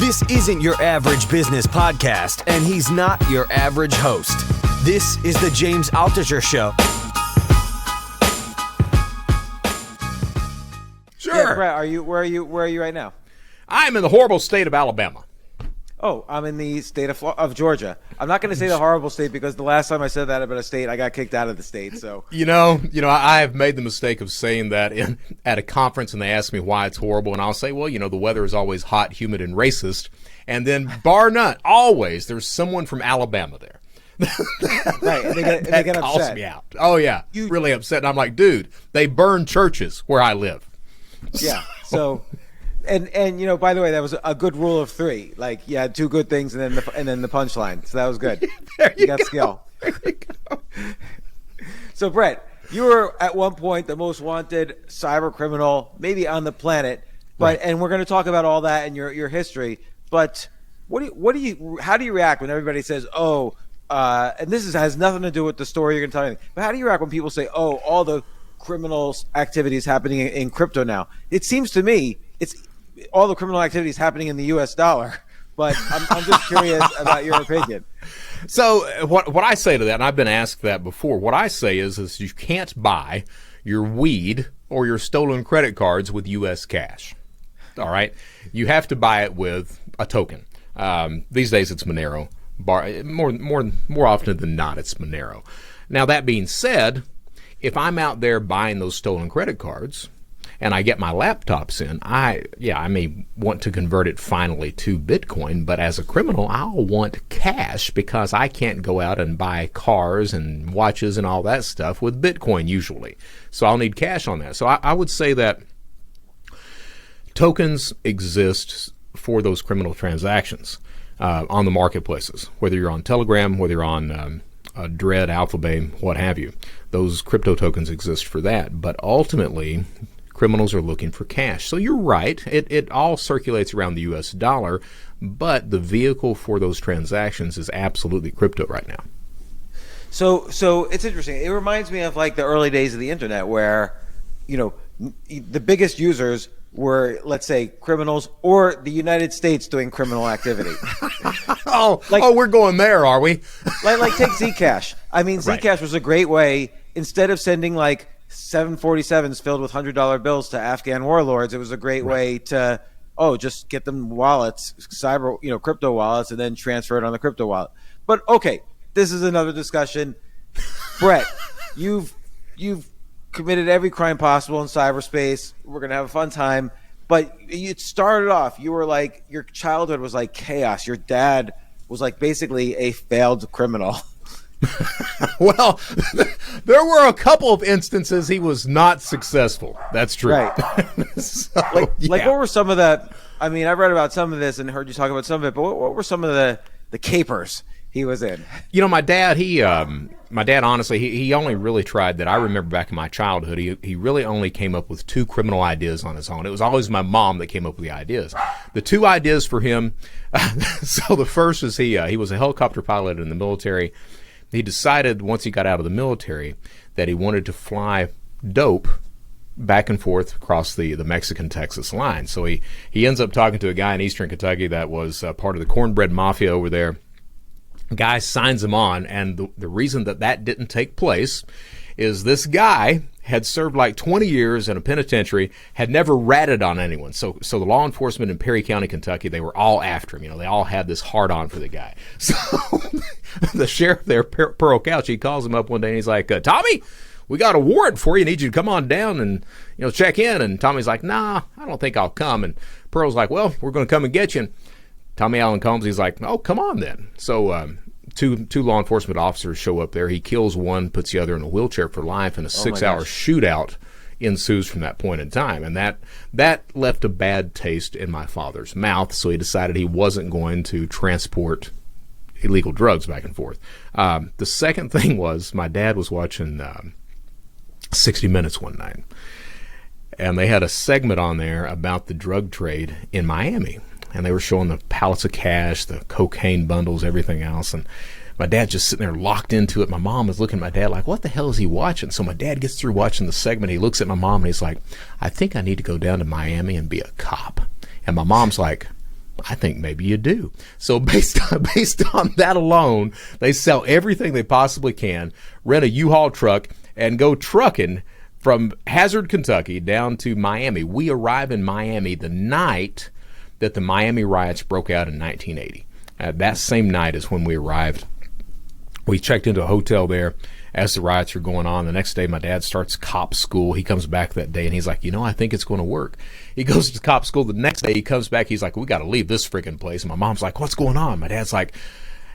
This isn't your average business podcast, and he's not your average host. This is the James Altucher Show. Sure. Yeah, Brett, where are you right now? I'm in the horrible state of Alabama. Oh, I'm in the state of Georgia. I'm not going to say the horrible state because the last time I said that about a state, I got kicked out of the state. So You know, I have made the mistake of saying that at a conference, and they ask me why it's horrible, and I'll say, well, the weather is always hot, humid, and racist, and then bar none, always there's someone from Alabama there. Right, and they get calls upset. me out. Oh yeah, really upset. And I'm like, dude, they burn churches where I live. Yeah. So, and by the way, that was a good rule of three. Like, you had two good things, and then the punchline. So that was good. you got skill. There you go. So, Brett, you were at one point the most wanted cyber criminal, maybe on the planet. But Right. And we're going to talk about all that and your history. But how do you react when everybody says, "Oh," and this has nothing to do with the story you're going to tell me. But how do you react when people say, "Oh, all the criminal activities happening in crypto now"? It seems to me it's all the criminal activities happening in the U.S. dollar. But I'm just curious about your opinion. So what I say to that, and I've been asked that before, what I say is you can't buy your weed or your stolen credit cards with U.S. cash. All right? You have to buy it with a token. These days it's Monero. More often than not, it's Monero. Now, that being said, if I'm out there buying those stolen credit cards and I get my laptops in, I may want to convert it finally to Bitcoin, but as a criminal, I'll want cash because I can't go out and buy cars and watches and all that stuff with Bitcoin usually. So I'll need cash on that. So I would say that tokens exist for those criminal transactions on the marketplaces, whether you're on Telegram, whether you're on Dread, Alphabay, what have you. Those crypto tokens exist for that. But ultimately, criminals are looking for cash. So you're right. It all circulates around the U.S. dollar, but the vehicle for those transactions is absolutely crypto right now. So it's interesting. It reminds me of like the early days of the internet where, the biggest users were, let's say, criminals or the United States doing criminal activity. We're going there, are we? like take Zcash. I mean, Zcash Right. was a great way. Instead of sending like 747s filled with $100 bills to Afghan warlords, it was a great way to just get them wallets, crypto wallets, and then transfer it on the crypto wallet. But okay, this is another discussion. Brett, you've committed every crime possible in cyberspace. We're gonna have a fun time. But it started off, you were like, your childhood was like chaos. Your dad was like basically a failed criminal. Well, there were a couple of instances he was not successful. That's true. Right. Like what were some of the, I mean, I've read about some of this and heard you talk about some of it, but what were some of the capers he was in? My dad, honestly, he only really tried that. I remember back in my childhood, he really only came up with 2 criminal ideas on his own. It was always my mom that came up with the ideas. The 2 ideas for him, so the first is he was a helicopter pilot in the military. He decided once he got out of the military that he wanted to fly dope back and forth across the Mexican-Texas line. So he ends up talking to a guy in eastern Kentucky that was part of the cornbread mafia over there. Guy signs him on, and the reason that didn't take place is this guy had served like 20 years in a penitentiary, had never ratted on anyone. So the law enforcement in Perry County, Kentucky, they were all after him. They all had this hard-on for the guy. So the sheriff there, Pearl Couch, he calls him up one day, and he's like, Tommy, we got a warrant for you. Need you to come on down and check in. And Tommy's like, nah, I don't think I'll come. And Pearl's like, well, we're going to come and get you. And Tommy Allen Combs, he's like, oh, come on then. So two law enforcement officers show up there. He kills one, puts the other in a wheelchair for life, and a 6-hour shootout ensues from that point in time. And that left a bad taste in my father's mouth, so he decided he wasn't going to transport illegal drugs back and forth. The second thing was my dad was watching 60 Minutes one night, and they had a segment on there about the drug trade in Miami. And they were showing the pallets of cash, the cocaine bundles, everything else. And my dad's just sitting there locked into it. My mom is looking at my dad like, what the hell is he watching? So my dad gets through watching the segment. He looks at my mom and he's like, I think I need to go down to Miami and be a cop. And my mom's like, I think maybe you do. So based on that alone, they sell everything they possibly can, rent a U-Haul truck, and go trucking from Hazard, Kentucky, down to Miami. We arrive in Miami the night that the Miami riots broke out in 1980. That same night is when we arrived. We checked into a hotel there as the riots were going on. The next day, my dad starts cop school. He comes back that day, and he's like, I think it's going to work. He goes to cop school. The next day, he comes back. He's like, we got to leave this freaking place. And my mom's like, what's going on? My dad's like,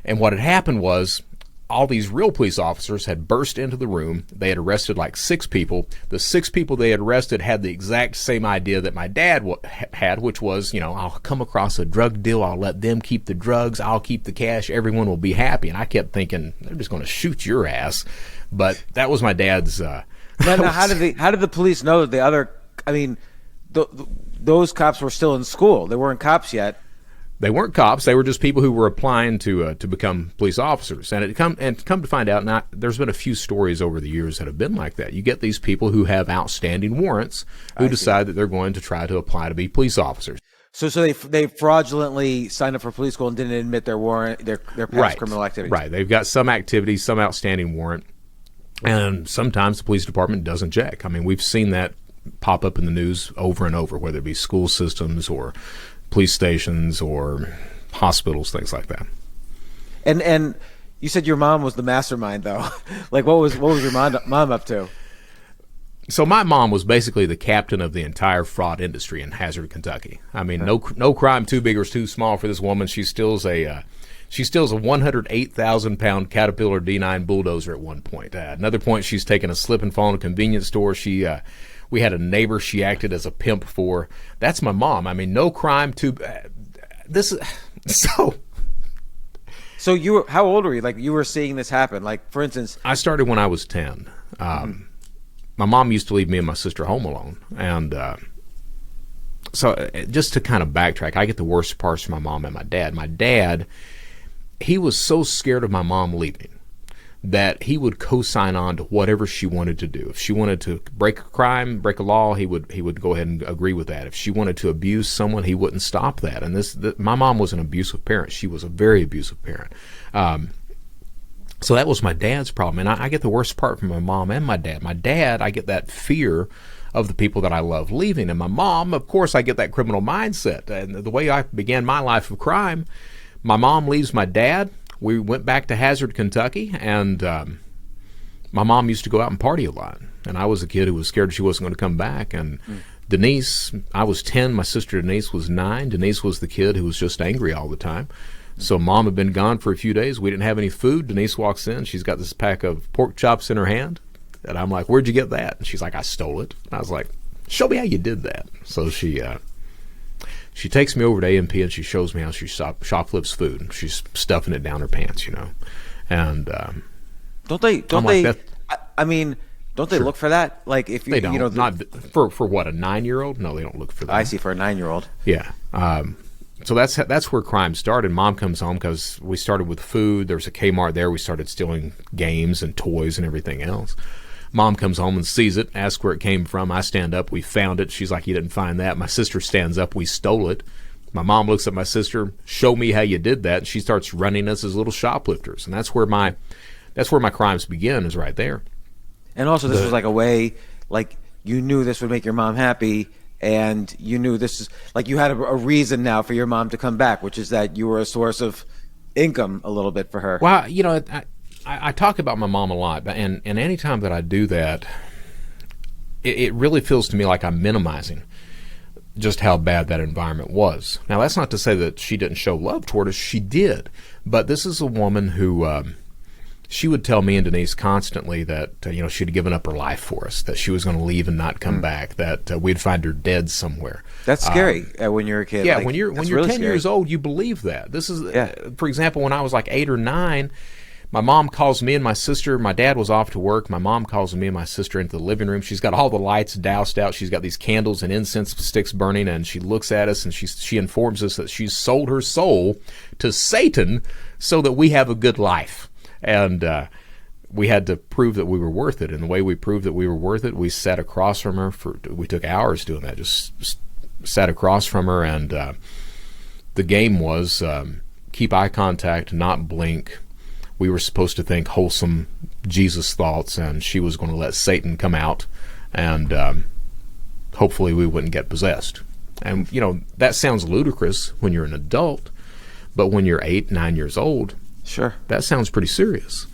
and what had happened was all these real police officers had burst into the room. They had arrested like 6 people. The 6 people they had arrested had the exact same idea that my dad had, which was, I'll come across a drug deal. I'll let them keep the drugs. I'll keep the cash. Everyone will be happy. And I kept thinking, they're just going to shoot your ass. But that was my dad's. Now, how did the police know that the other? I mean, those cops were still in school. They weren't cops yet. They weren't cops. They were just people who were applying to become police officers. And come to find out, there's been a few stories over the years that have been like that. You get these people who have outstanding warrants who decide that they're going to try to apply to be police officers. So they fraudulently signed up for police school and didn't admit their warrant, their past criminal activities. Right. They've got some activities, some outstanding warrant, and sometimes the police department doesn't check. I mean, we've seen that pop up in the news over and over, whether it be school systems or police stations or hospitals, things like that. And you said your mom was the mastermind, though. Like, what was your mom up to? So my mom was basically the captain of the entire fraud industry in Hazard, Kentucky. I mean, no crime too big or too small for this woman. She steals a 108,000-pound Caterpillar D9 bulldozer at one point. Another point, she's taken a slip and fall in a convenience store. We had a neighbor she acted as a pimp for. That's my mom. I mean, no crime too. This is so. So how old were you? Like, you were seeing this happen. Like, for instance, I started when I was 10. My mom used to leave me and my sister home alone, and so just to kind of backtrack, I get the worst parts from my mom and my dad. My dad, he was so scared of my mom leaving that he would co-sign on to whatever she wanted to do. If she wanted to break a law, he would go ahead and agree with that. If she wanted to abuse someone, he wouldn't stop that. And my mom was an abusive parent. She was a very abusive parent. So that was my dad's problem. And I get the worst part from my mom and my dad. My dad, I get that fear of the people that I love leaving. And my mom, of course, I get that criminal mindset. And the way I began my life of crime, my mom leaves my dad. We went back to Hazard, Kentucky, and my mom used to go out and party a lot. And I was a kid who was scared she wasn't going to come back. And Denise, I was 10. My sister Denise was 9. Denise was the kid who was just angry all the time. So Mom had been gone for a few days. We didn't have any food. Denise walks in. She's got this pack of pork chops in her hand. And I'm like, where'd you get that? And she's like, I stole it. And I was like, show me how you did that. So she takes me over to A&P and she shows me how she shoplifts food. She's stuffing it down her pants, And don't they look for that? Like, if they don't, not for what, a 9-year-old? No, they don't look for that. I see, for a 9-year-old. Yeah. So that's where crime started. Mom comes home because we started with food. There was a Kmart there. We started stealing games and toys and everything else. Mom comes home and sees it, asks where it came from. I stand up. We found it. She's like, you didn't find that. My sister stands up. We stole it. My mom looks at my sister, show me how you did that. And she starts running us as little shoplifters. And that's where my crimes begin, is right there. And also, this was like a way, like, you knew this would make your mom happy. And you knew this is like, you had a reason now for your mom to come back, which is that you were a source of income a little bit for her. Well, I talk about my mom a lot, and any time that I do that, it really feels to me like I'm minimizing just how bad that environment was. Now, that's not to say that she didn't show love toward us. She did. But this is a woman who, she would tell me and Denise constantly that, she had given up her life for us, that she was going to leave and not come back, that we'd find her dead somewhere. That's scary when you're a kid. Yeah, like, when you're really 10 years old, you believe that. This is, for example, when I was like 8 or 9, my mom calls me and my sister. My dad was off to work. My mom calls me and my sister into the living room. She's got all the lights doused out. She's got these candles and incense sticks burning, and she looks at us and she informs us that she's sold her soul to Satan so that we have a good life. And we had to prove that we were worth it. And the way we proved that we were worth it, we sat across from her we took hours doing that, just sat across from her. And the game was keep eye contact, not blink. We were supposed to think wholesome Jesus thoughts, and she was going to let Satan come out, and hopefully we wouldn't get possessed. And, that sounds ludicrous when you're an adult, but when you're 8, 9 years old, sure, that sounds pretty serious.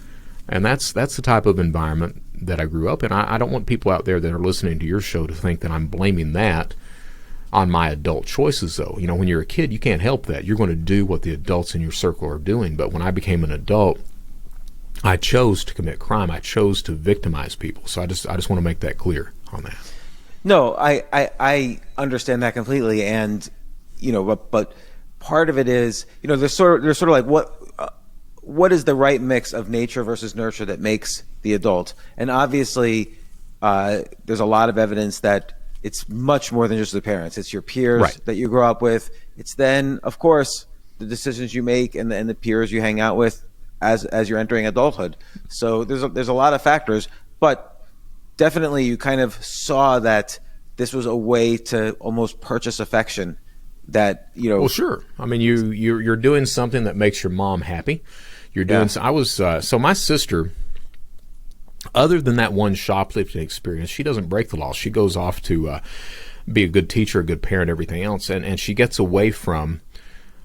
And that's the type of environment that I grew up in. I don't want people out there that are listening to your show to think that I'm blaming that on my adult choices, though. When you're a kid, you can't help that. You're going to do what the adults in your circle are doing. But when I became an adult, I chose to commit crime. I chose to victimize people. So I just want to make that clear on that. No, I understand that completely, and but part of it is there's sort of like what is the right mix of nature versus nurture that makes the adult, and obviously there's a lot of evidence that it's much more than just the parents. It's your peers right. that you grow up with. It's then, of course, the decisions you make and the peers you hang out with as you're entering adulthood. So there's a lot of factors, but definitely you kind of saw that this was a way to almost purchase affection that, Well, sure. I mean, you're doing something that makes your mom happy. You're doing. Yeah. So my sister, other than that one shoplifting experience, she doesn't break the law. She goes off to be a good teacher, a good parent, everything else, and she gets away from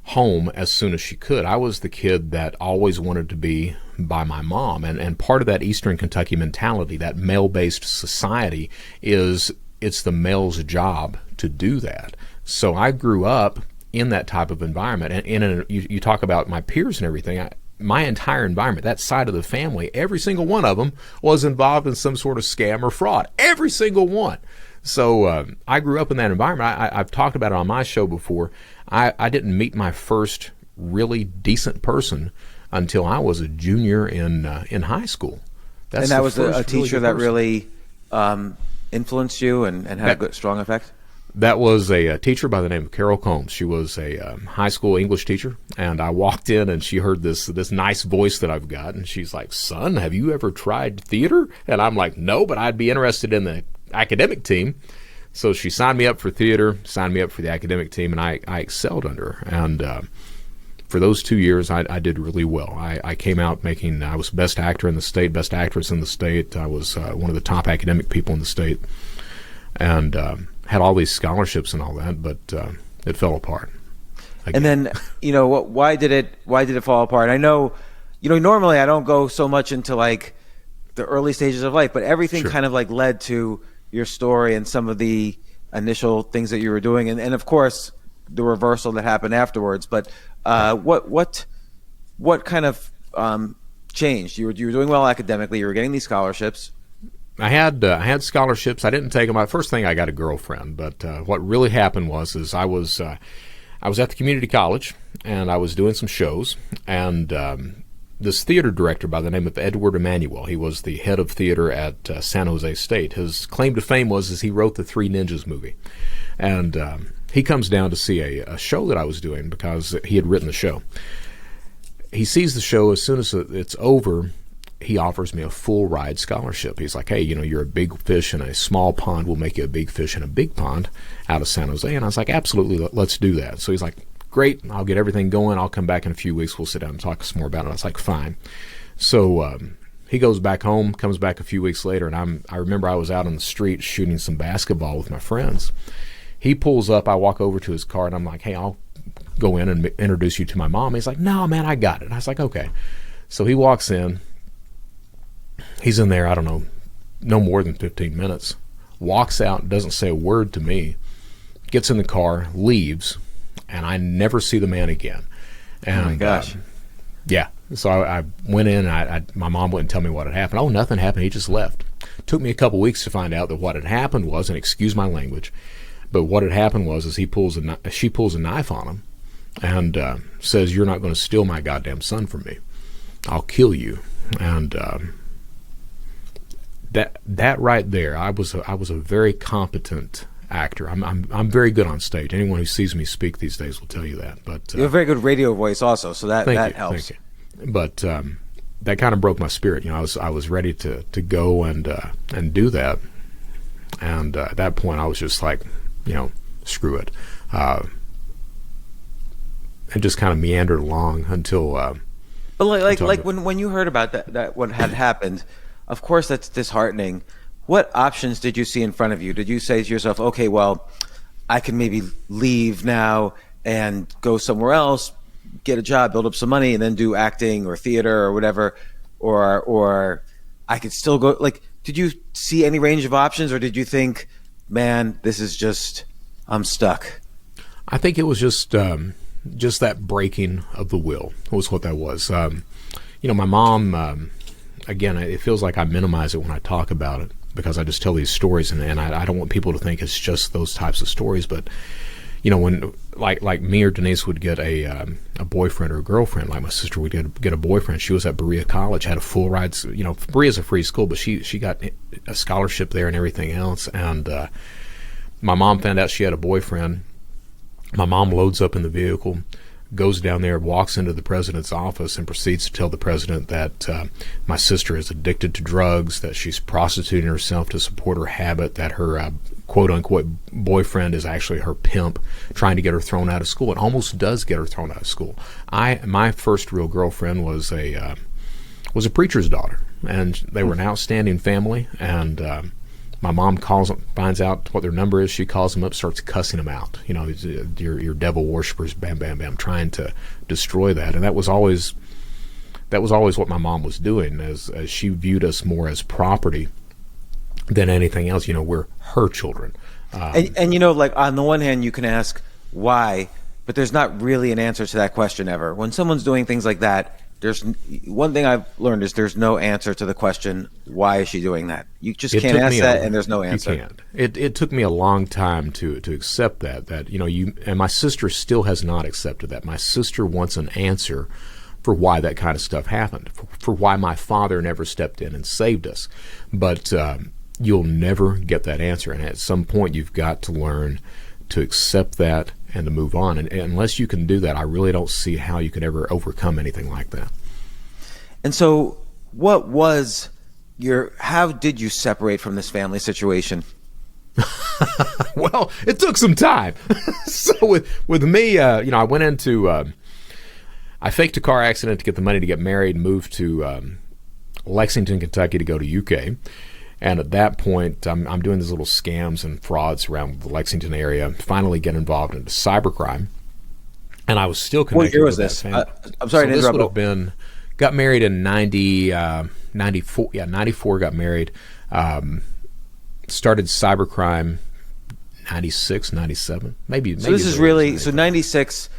home as soon as she could. I was the kid that always wanted to be by my mom, and part of that Eastern Kentucky mentality, that male-based society, is it's the male's job to do that. So I grew up in that type of environment, and you talk about my peers and everything. My entire environment, that side of the family, every single one of them was involved in some sort of scam or fraud. Every single one. So I grew up in that environment. I've talked about it on my show before. I didn't meet my first really decent person until I was a junior in high school. And that was a teacher that really influenced you and had a good, strong effect? That was a teacher by the name of Carol Combs. She was a high school English teacher, and I walked in and she heard this nice voice that I've got, and she's like, "Son, have you ever tried theater?" And I'm like, "No, but I'd be interested in the academic team." So she signed me up for theater, signed me up for the academic team, and I excelled under her. And for those 2 years, I did really well. I came out I was best actor in the state, best actress in the state. I was one of the top academic people in the state, and had all these scholarships and all that, but it fell apart. Again. And then, why did it fall apart? I know, normally I don't go so much into like the early stages of life, but everything Sure. kind of like led to your story and some of the initial things that you were doing, and of course the reversal that happened afterwards. But what kind of changed? You were doing well academically. You were getting these scholarships. I had scholarships. I didn't take them. First thing, I got a girlfriend. But what really happened was I was at the community college, and I was doing some shows, and this theater director by the name of Edward Emanuel, he was the head of theater at San Jose State. His claim to fame was he wrote the Three Ninjas movie, and he comes down to see a show that I was doing because he had written the show. He sees the show. As soon as it's over, he offers me a full ride scholarship. He's like, "Hey, you're a big fish in a small pond. We'll make you a big fish in a big pond out of San Jose." And I was like, "Absolutely, let's do that." So he's like, "Great, I'll get everything going. I'll come back in a few weeks. We'll sit down and talk some more about it." I was like, "Fine." So he goes back home, comes back a few weeks later, and I remember I was out on the street shooting some basketball with my friends. He pulls up. I walk over to his car, and I'm like, "Hey, I'll go in and introduce you to my mom." He's like, "No, man, I got it." And I was like, "Okay." So he walks in. He's in there, I don't know, no more than 15 minutes. Walks out, doesn't say a word to me, gets in the car, leaves, and I never see the man again. And, oh my gosh. Yeah. So I went in, and my mom wouldn't tell me what had happened. Oh, nothing happened. He just left. Took me a couple weeks to find out that what had happened was, and excuse my language, but what had happened was she pulls a knife on him and says, "You're not going to steal my goddamn son from me. I'll kill you." And that right there, I was a very competent actor. I'm very good on stage. Anyone who sees me speak these days will tell you that. But you have a very good radio voice also, so that helps. Thank you. But that kind of broke my spirit. I was ready to go and do that. And at that point, I was just like, screw it. just kind of meandered along until. But like when you heard about that what had happened, of course that's disheartening. What options did you see in front of you? Did you say to yourself, okay, well, I can maybe leave now and go somewhere else, get a job, build up some money, and then do acting or theater or whatever, or I could still go? Like, did you see any range of options, or did you think, man, this is just, I'm stuck? I think it was just that breaking of the will was what that was. My mom, again, it feels like I minimize it when I talk about it because I just tell these stories, and I don't want people to think it's just those types of stories. But, when like me or Denise would get a boyfriend or a girlfriend, like my sister would get a boyfriend. She was at Berea College, had a full ride. Berea's a free school, but she got a scholarship there and everything else. And my mom found out she had a boyfriend. My mom loads up in the vehicle, goes down there, walks into the president's office, and proceeds to tell the president that my sister is addicted to drugs, that she's prostituting herself to support her habit, that her quote-unquote boyfriend is actually her pimp, trying to get her thrown out of school. It almost does get her thrown out of school. My first real girlfriend was a preacher's daughter, and they were an outstanding family, and my mom finds out what their number is. She calls them up, starts cussing them out. Your devil worshippers, bam, bam, bam, trying to destroy that. And that was always what my mom was doing, as she viewed us more as property than anything else. We're her children. And like on the one hand, you can ask why, but there's not really an answer to that question ever. When someone's doing things like that, there's one thing I've learned is there's no answer to the question, why is she doing that? You just can't ask that, and there's no answer. You can't. It took me a long time to accept that and my sister still has not accepted that. My sister wants an answer for why that kind of stuff happened, for why my father never stepped in and saved us. But you'll never get that answer, and at some point you've got to learn to accept that and to move on. And unless you can do that, I really don't see how you could ever overcome anything like that. And so how did you separate from this family situation? Well, it took some time. So with me, I went into, I faked a car accident to get the money to get married and moved to Lexington, Kentucky to go to UK. And at that point, I'm doing these little scams and frauds around the Lexington area. Finally get involved into cybercrime, and I was still connected. What year was this? I'm sorry to interrupt. This would have been, got married in 94. Yeah, 94 got married. Started cybercrime 96, 97, maybe. So this is really, so 96,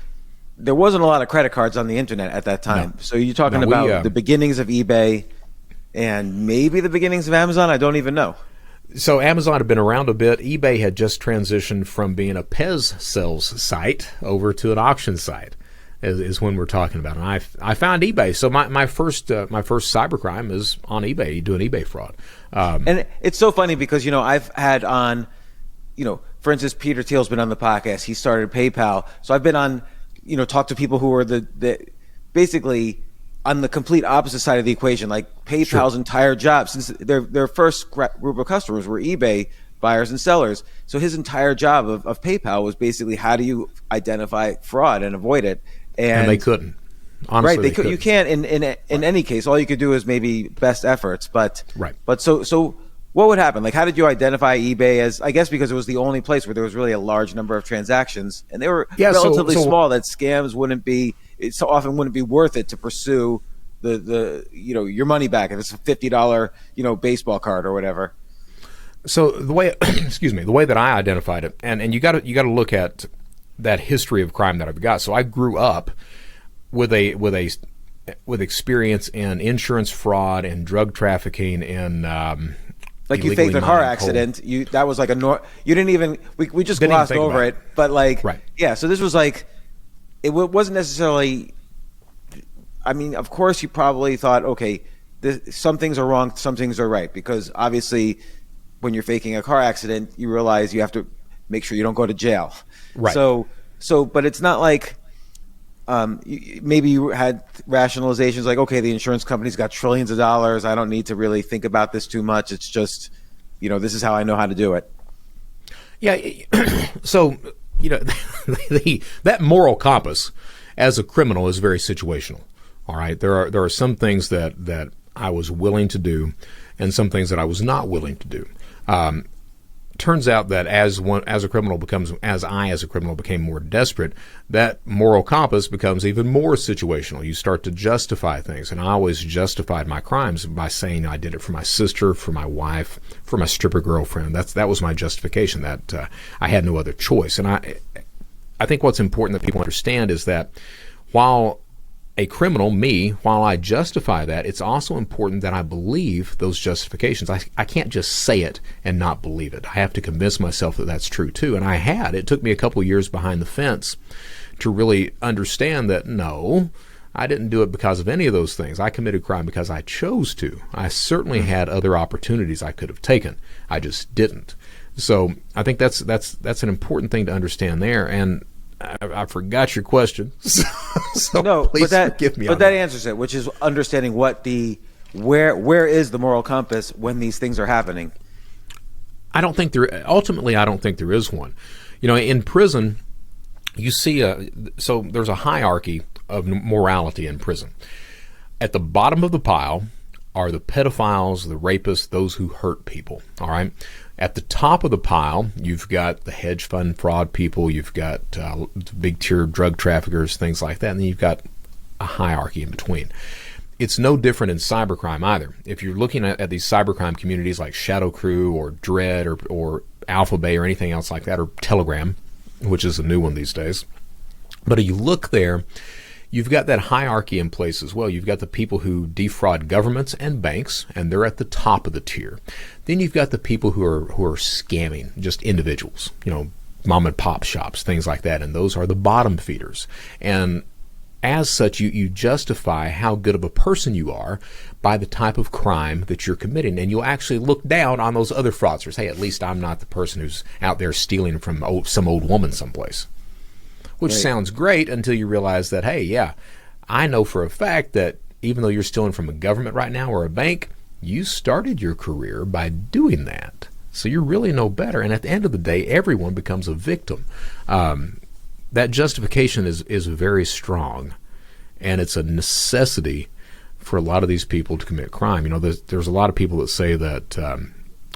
there wasn't a lot of credit cards on the internet at that time. No. So you're talking about the beginnings of eBay and maybe the beginnings of Amazon? I don't even know. So Amazon had been around a bit. eBay had just transitioned from being a Pez sales site over to an auction site, is when we're talking about. And I found eBay. So my first cybercrime is on eBay, doing eBay fraud. And it's so funny because, I've had on, for instance, Peter Thiel's been on the podcast. He started PayPal. So I've been on, talked to people who are the basically on the complete opposite side of the equation. Like PayPal's entire job, since their first group of customers were eBay buyers and sellers. So his entire job of PayPal was basically, how do you identify fraud and avoid it? And they couldn't. Honestly, right, they could. You can't in any case. All you could do is maybe best efforts. But so what would happen? Like, how did you identify eBay as? I guess because it was the only place where there was really a large number of transactions, and they were relatively small. That scams wouldn't be. It so often wouldn't be worth it to pursue the your money back if it's a $50 baseball card or whatever. So the way the way that I identified it, and you got to look at that history of crime that I've got. So I grew up with experience in insurance fraud and drug trafficking and like you faked a car accident. That was like you didn't even we just glossed over it, but yeah. So this was like it wasn't necessarily. I mean, of course, you probably thought, okay, some things are wrong, some things are right, because obviously, when you're faking a car accident, you realize you have to make sure you don't go to jail. Right. So, but it's not like maybe you had rationalizations like, okay, the insurance company's got trillions of dollars. I don't need to really think about this too much. It's just, this is how I know how to do it. Yeah. So, that moral compass as a criminal is very situational. All right, there are some things that I was willing to do, and some things that I was not willing to do. Turns out that as a criminal became more desperate, that moral compass becomes even more situational. You start to justify things, and I always justified my crimes by saying I did it for my sister, for my wife, for my stripper girlfriend. That was my justification. That I had no other choice. And I think what's important that people understand is that while a criminal, while I justify that, it's also important that I believe those justifications. I can't just say it and not believe it. I have to convince myself that that's true too. And it took me a couple years behind the fence to really understand that no, I didn't do it because of any of those things. I committed crime because I chose to. I certainly had other opportunities I could have taken. I just didn't. So I think that's an important thing to understand there. And I forgot your question, so no, please forgive me. But that answers it, which is understanding where is the moral compass when these things are happening. I don't think there is one. In prison, you see so there's a hierarchy of morality in prison. At the bottom of the pile are the pedophiles, the rapists, those who hurt people. All right. At the top of the pile, you've got the hedge fund fraud people, you've got big tier drug traffickers, things like that, and then you've got a hierarchy in between. It's no different in cybercrime either. If you're looking at these cybercrime communities like ShadowCrew or Dread or Alpha Bay or anything else like that, or Telegram, which is a new one these days, but if you look there, you've got that hierarchy in place as well. You've got the people who defraud governments and banks, and they're at the top of the tier. Then you've got the people who are scamming, just individuals, mom and pop shops, things like that, and those are the bottom feeders. And as such, you justify how good of a person you are by the type of crime that you're committing, and you'll actually look down on those other fraudsters. Hey, at least I'm not the person who's out there stealing from some old woman someplace. Which sounds great until you realize that, hey, yeah, I know for a fact that even though you're stealing from a government right now or a bank, you started your career by doing that. So you're really no better. And at the end of the day, everyone becomes a victim. That justification is very strong, and it's a necessity for a lot of these people to commit crime. There's a lot of people that say that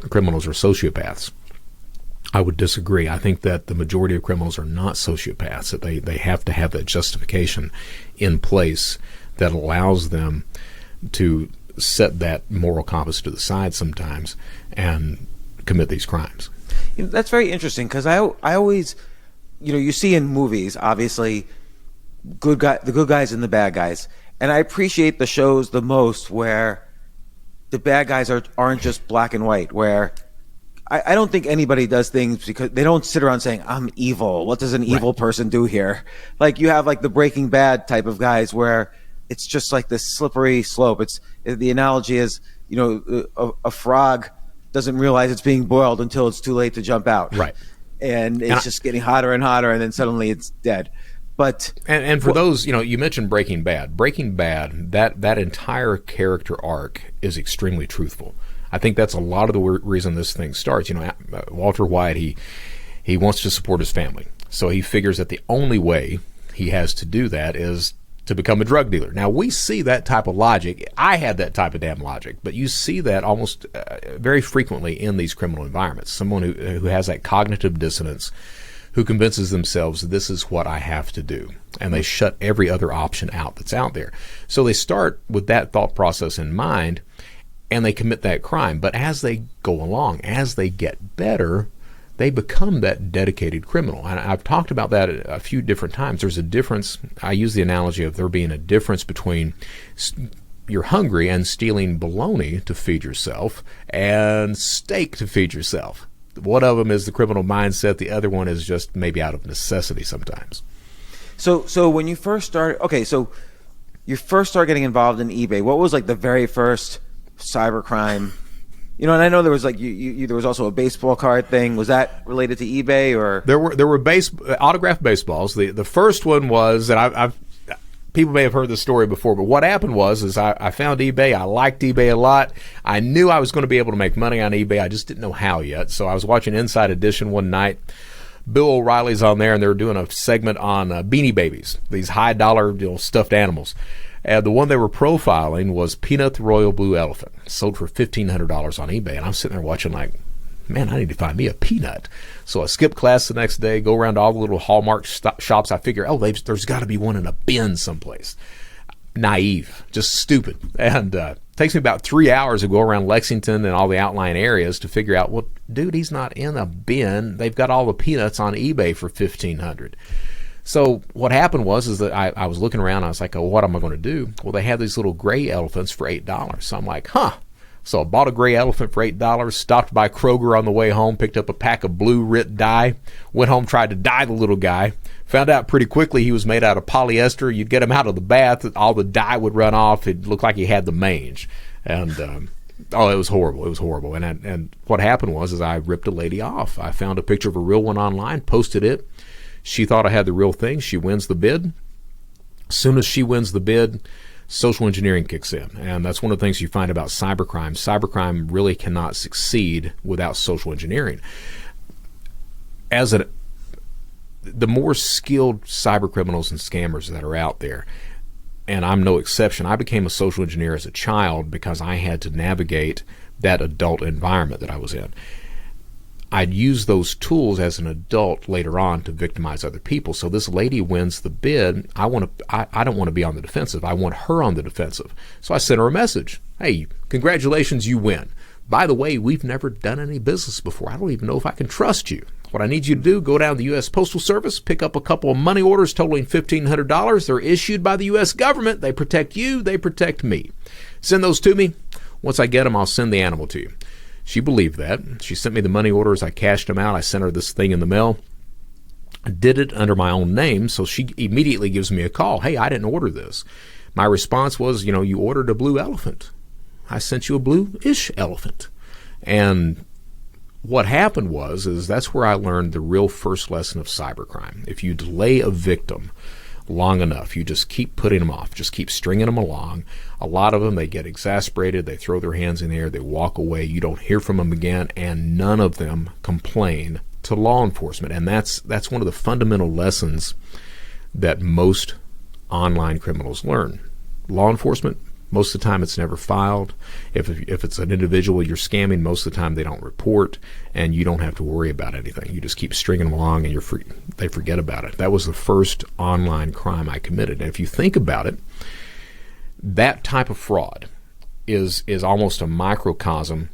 criminals are sociopaths. I would disagree. I think that the majority of criminals are not sociopaths, that they have to have that justification in place that allows them to set that moral compass to the side sometimes and commit these crimes. That's very interesting, because I always, you see in movies, obviously, the good guys and the bad guys. And I appreciate the shows the most where the bad guys aren't just black and white, where I don't think anybody does things because they don't sit around saying, I'm evil. What does an evil person do here? Like you have like the Breaking Bad type of guys where it's just like this slippery slope. The analogy is, a frog doesn't realize it's being boiled until it's too late to jump out. Right. And it's just getting hotter and hotter, and then suddenly it's dead. But and for those, you mentioned Breaking Bad. Breaking Bad, that entire character arc is extremely truthful. I think that's a lot of the reason this thing starts. Walter White, he wants to support his family. So he figures that the only way he has to do that is to become a drug dealer. Now, we see that type of logic. I had that type of damn logic, but you see that almost very frequently in these criminal environments. Someone who has that cognitive dissonance, who convinces themselves this is what I have to do, and they shut every other option out that's out there. So they start with that thought process in mind, and they commit that crime. But as they go along, as they get better, they become that dedicated criminal. And I've talked about that a few different times. There's a difference. I use the analogy of there being a difference between you're hungry and stealing bologna to feed yourself and steak to feed yourself. One of them is the criminal mindset. The other one is just maybe out of necessity sometimes. So when you first started, so you first started getting involved in eBay. What was like the very first cybercrime? And I know there was like there was also a baseball card thing. Was that related to eBay or? There were autographed baseballs. The first one was, and I've people may have heard this story before, but what happened was I found eBay. I liked eBay a lot. I knew I was going to be able to make money on eBay. I just didn't know how yet. So I was watching Inside Edition one night. Bill O'Reilly's on there, and they're doing a segment on Beanie Babies, these high-dollar stuffed animals. And the one they were profiling was Peanut the Royal Blue Elephant, sold for $1,500 on eBay. And I'm sitting there watching like, man, I need to find me a Peanut. So I skip class the next day, go around to all the little Hallmark shops. I figure, there's got to be one in a bin someplace. Naive, just stupid. And takes me about 3 hours to go around Lexington and all the outlying areas to figure out, well, dude, he's not in a bin. They've got all the Peanuts on eBay for $1,500. So what happened was that I was looking around. I was like, oh, what am I going to do? Well, they had these little gray elephants for $8. So I'm like, So I bought a gray elephant for $8, stopped by Kroger on the way home, picked up a pack of blue RIT dye, went home, tried to dye the little guy, found out pretty quickly he was made out of polyester. You'd get him out of the bath, all the dye would run off. It looked like he had the mange. And, it was horrible. It was horrible. And what happened was I ripped a lady off. I found a picture of a real one online, posted it. She thought I had the real thing. She wins the bid. As soon as she wins the bid, social engineering kicks in. And that's one of the things you find about cybercrime. Cybercrime really cannot succeed without social engineering. The more skilled cybercriminals and scammers that are out there, and I'm no exception, I became a social engineer as a child because I had to navigate that adult environment that I was in. I'd use those tools as an adult later on to victimize other people. So this lady wins the bid. I don't want to be on the defensive. I want her on the defensive. So I sent her a message. Hey, congratulations, you win. By the way, we've never done any business before. I don't even know if I can trust you. What I need you to do, go down to the U.S. Postal Service, pick up a couple of money orders totaling $1,500. They're issued by the U.S. government. They protect you. They protect me. Send those to me. Once I get them, I'll send the animal to you. She believed that. She sent me the money orders. I cashed them out. I sent her this thing in the mail. I did it under my own name, so she immediately gives me a call. Hey, I didn't order this. My response was, you ordered a blue elephant. I sent you a blue-ish elephant. And what happened is that's where I learned the real first lesson of cybercrime. If you delay a victim long enough, you just keep putting them off, just keep stringing them along. A lot of them, they get exasperated, they throw their hands in the air, they walk away, you don't hear from them again, and none of them complain to law enforcement. And that's one of the fundamental lessons that most online criminals learn. Law enforcement, most of the time it's never filed. If it's an individual you're scamming, most of the time they don't report, and you don't have to worry about anything. You just keep stringing them along, and they forget about it. That was the first online crime I committed. And if you think about it, that type of fraud is almost a microcosm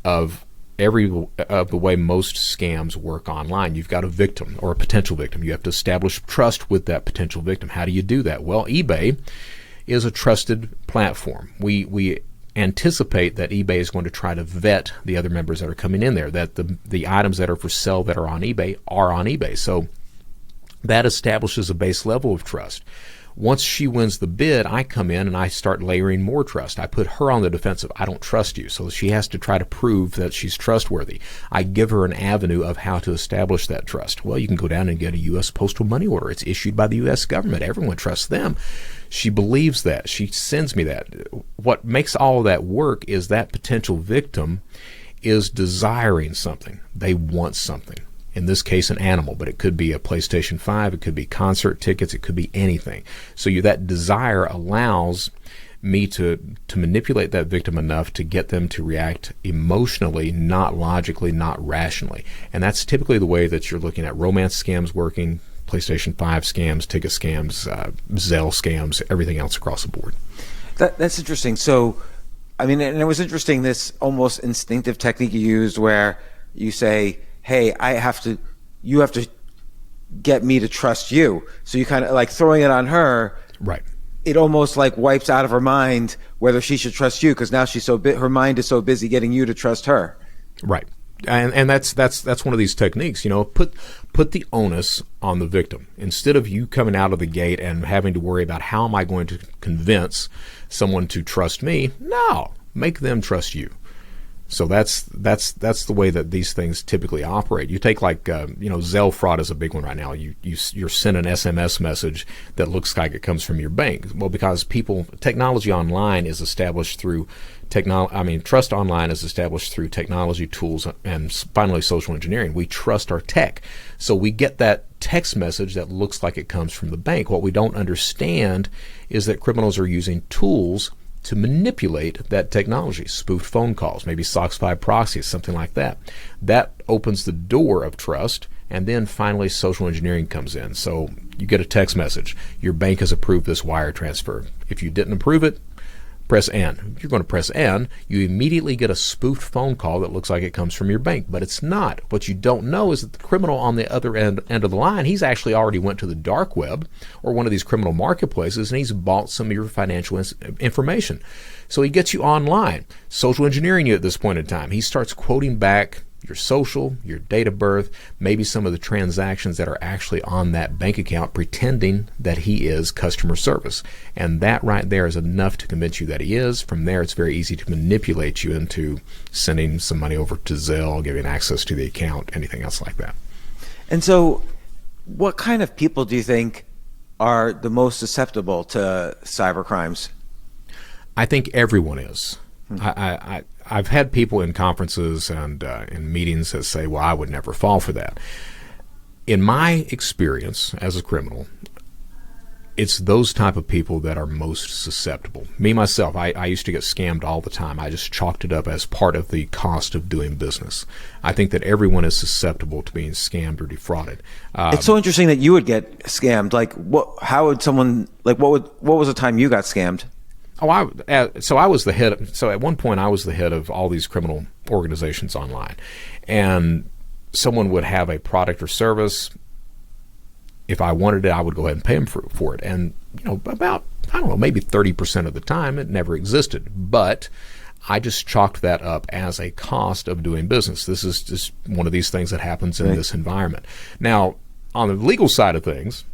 of the way most scams work online. You've got a victim or a potential victim. You have to establish trust with that potential victim. How do you do that? Well, eBay is a trusted platform. We anticipate that eBay is going to try to vet the other members that are coming in there, that the items that are for sale that are on eBay are on eBay. So that establishes a base level of trust. Once she wins the bid, I come in and I start layering more trust. I put her on the defensive. I don't trust you. So she has to try to prove that she's trustworthy. I give her an avenue of how to establish that trust. Well, you can go down and get a U.S. postal money order. It's issued by the U.S. government. Everyone trusts them. She believes that. She sends me that. What makes all of that work is that potential victim is desiring something. They want something. In this case, an animal, but it could be a PlayStation 5, it could be concert tickets, it could be anything. So that desire allows me to manipulate that victim enough to get them to react emotionally, not logically, not rationally. And that's typically the way that you're looking at romance scams working, PlayStation 5 scams, ticket scams, Zelle scams, everything else across the board. That's interesting. So, I mean, and it was interesting, this almost instinctive technique you used where you say, hey, you have to get me to trust you. So you kind of like throwing it on her. Right. It almost like wipes out of her mind whether she should trust you, because now her mind is so busy getting you to trust her. Right. And that's one of these techniques, put the onus on the victim. Instead of you coming out of the gate and having to worry about how am I going to convince someone to trust me, no, make them trust you. So that's the way that these things typically operate. You take Zelle fraud is a big one right now. You're sent an SMS message that looks like it comes from your bank. Well, because technology online is established through trust online is established through technology tools and finally social engineering. We trust our tech. So we get that text message that looks like it comes from the bank. What we don't understand is that criminals are using tools to manipulate that technology, spoofed phone calls, maybe SOX 5 proxies, something like that. That opens the door of trust, and then finally social engineering comes in. So you get a text message. Your bank has approved this wire transfer. If you didn't approve it, press N. If you're going to press N, you immediately get a spoofed phone call that looks like it comes from your bank, but it's not. What you don't know is that the criminal on the other end of the line, he's actually already went to the dark web or one of these criminal marketplaces, and he's bought some of your financial information. So he gets you online, social engineering you at this point in time. He starts quoting back your social, your date of birth, maybe some of the transactions that are actually on that bank account, pretending that he is customer service. And that right there is enough to convince you that he is. From there, it's very easy to manipulate you into sending some money over to Zelle, giving access to the account, anything else like that. And so what kind of people do you think are the most susceptible to cyber crimes? I think everyone is. I've had people in conferences and in meetings that say, well, I would never fall for that. In my experience as a criminal, it's those type of people that are most susceptible. Me, myself, I used to get scammed all the time. I just chalked it up as part of the cost of doing business. I think that everyone is susceptible to being scammed or defrauded. It's so interesting that you would get scammed. Like, how would someone, like, what was the time you got scammed? So I was the head. So at one point, I was the head of all these criminal organizations online, and someone would have a product or service. If I wanted it, I would go ahead and pay them for it. And about maybe 30% of the time, it never existed. But I just chalked that up as a cost of doing business. This is just one of these things that happens in this environment. Now, on the legal side of things,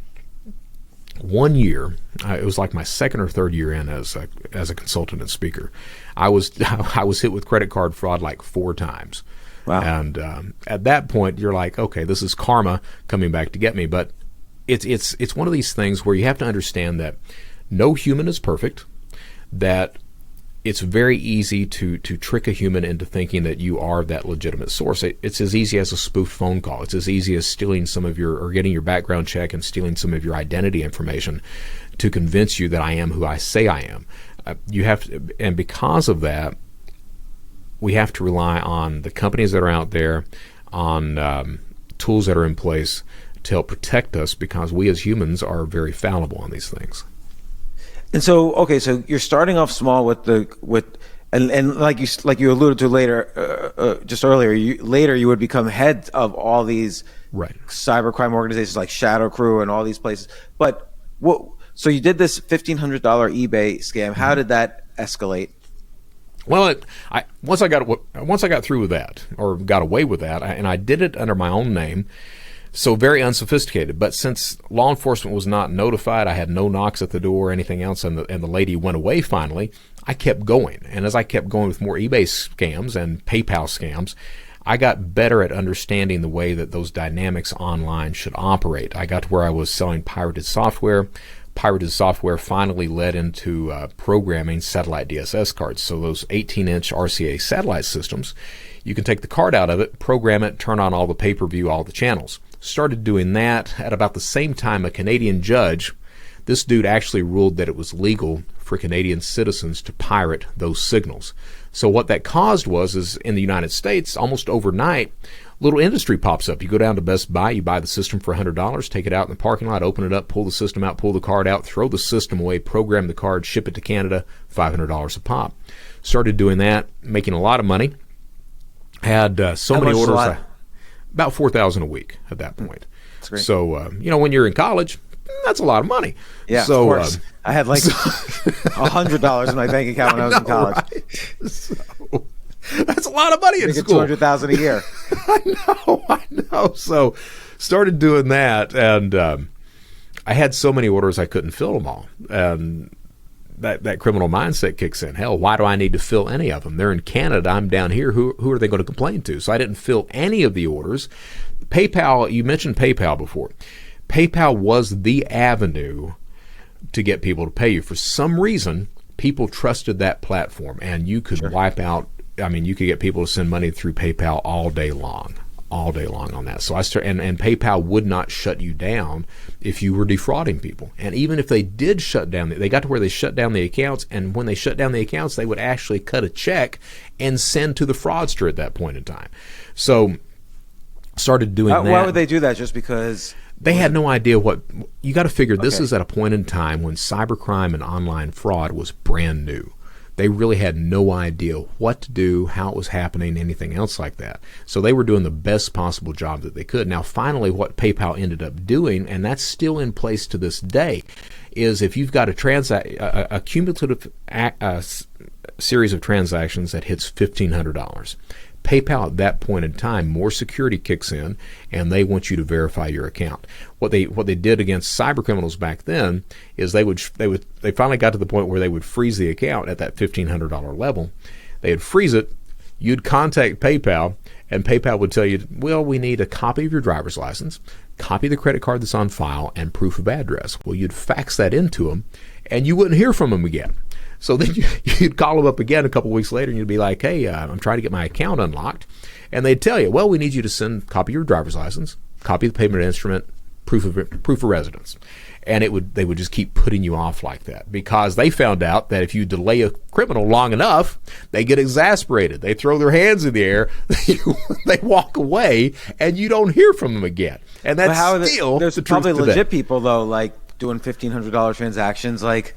1 year, it was like my second or third year in as a consultant and speaker, I was hit with credit card fraud like 4 times. Wow. And at that point, you're like, okay, this is karma coming back to get me. But it's one of these things where you have to understand that no human is perfect, that it's very easy to trick a human into thinking that you are that legitimate source. It's as easy as a spoofed phone call. It's as easy as stealing some of or getting your background check and stealing some of your identity information to convince you that I am who I say I am. And because of that, we have to rely on the companies that are out there, on tools that are in place to help protect us, because we as humans are very fallible on these things. And so, okay, so you're starting off small and like you alluded to later, just earlier, you would become head of all these cybercrime organizations like ShadowCrew and all these places. But so you did this $1,500 eBay scam. How did that escalate? Well, once I got through with that, or got away with that, and I did it under my own name. So very unsophisticated. But since law enforcement was not notified, I had no knocks at the door or anything else, and the lady went away finally, I kept going. And as I kept going with more eBay scams and PayPal scams, I got better at understanding the way that those dynamics online should operate. I got to where I was selling pirated software. Pirated software finally led into programming satellite DSS cards. So those 18-inch RCA satellite systems, you can take the card out of it, program it, turn on all the pay-per-view, all the channels. Started doing that at about the same time a Canadian judge, this dude actually ruled that it was legal for Canadian citizens to pirate those signals. So what that caused is in the United States, almost overnight, little industry pops up. You go down to Best Buy, you buy the system for $100, take it out in the parking lot, open it up, pull the system out, pull the card out, throw the system away, program the card, ship it to Canada, $500 a pop. Started doing that, making a lot of money. Had so many orders. About $4,000 a week at that point. That's great. So, when you're in college, that's a lot of money. Yeah, so, of course. I had like $100 in my bank account when I was in college. Right? So, that's a lot of money in school. $200,000 a year. I know. So, started doing that, and I had so many orders I couldn't fill them all. And that criminal mindset kicks in. Hell, why do I need to fill any of them? They're in Canada. I'm down here. Who are they going to complain to? So I didn't fill any of the orders. PayPal, you mentioned PayPal before. PayPal was the avenue to get people to pay you. For some reason, people trusted that platform, and you could wipe out, you could get people to send money through PayPal all day long on that. So and PayPal would not shut you down if you were defrauding people. And even if they did shut down, they got to where they shut down the accounts, and when they shut down the accounts, they would actually cut a check and send to the fraudster at that point in time. So started doing that. Why would they do that? Just because they had no idea what you got to figure. This is at a point in time when cybercrime and online fraud was brand new. They really had no idea what to do, how it was happening, anything else like that. So they were doing the best possible job that they could. Now, finally, what PayPal ended up doing, and that's still in place to this day, is if you've got a cumulative series of transactions that hits $1,500, PayPal at that point in time, more security kicks in, and they want you to verify your account. What they did against cybercriminals back then is they finally got to the point where they would freeze the account at that $1,500 level. They'd freeze it. You'd contact PayPal, and PayPal would tell you, well, we need a copy of your driver's license, copy of the credit card that's on file, and proof of address. Well, you'd fax that into them, and you wouldn't hear from them again. So then you'd call them up again a couple of weeks later, and you'd be like, hey, I'm trying to get my account unlocked. And they'd tell you, well, we need you to send a copy of your driver's license, copy of the payment instrument, proof of residence. And they would just keep putting you off like that, because they found out that if you delay a criminal long enough, they get exasperated. They throw their hands in the air, they walk away, and you don't hear from them again. And that's there's probably legit people, though, like doing $1,500 transactions, like,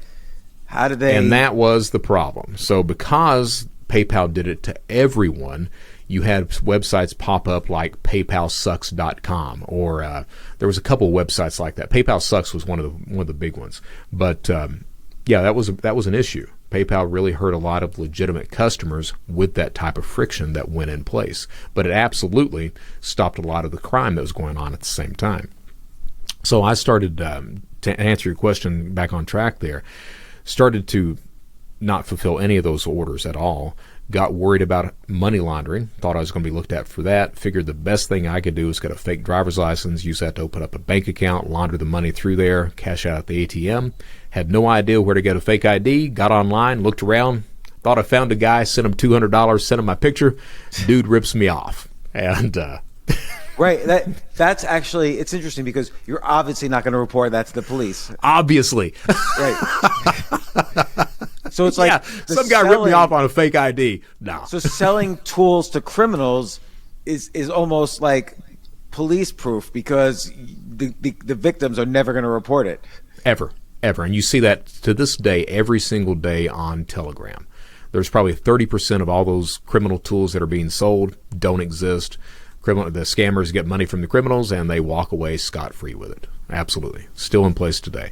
how did they? And that was the problem. So because PayPal did it to everyone, you had websites pop up like PayPalSucks.com, or there was a couple of websites like that. PayPal Sucks was one of the big ones. But that was an issue. PayPal really hurt a lot of legitimate customers with that type of friction that went in place. But it absolutely stopped a lot of the crime that was going on at the same time. So I started, to answer your question back on track there, started to not fulfill any of those orders at all. Got worried about money laundering. Thought I was going to be looked at for that. Figured the best thing I could do was get a fake driver's license, use that to open up a bank account, launder the money through there, cash out at the ATM. Had no idea where to get a fake ID. Got online, looked around, thought I found a guy, sent him $200, sent him my picture. Dude rips me off. And right. That's actually, it's interesting because you're obviously not going to report that to the police. Obviously. Right. So it's like some guy ripped me off on a fake ID. No. So selling tools to criminals is almost like police proof, because the victims are never going to report it. Ever. And you see that to this day, every single day on Telegram. There's probably 30% of all those criminal tools that are being sold don't exist. The scammers get money from the criminals, and they walk away scot-free with it. Absolutely. Still in place today.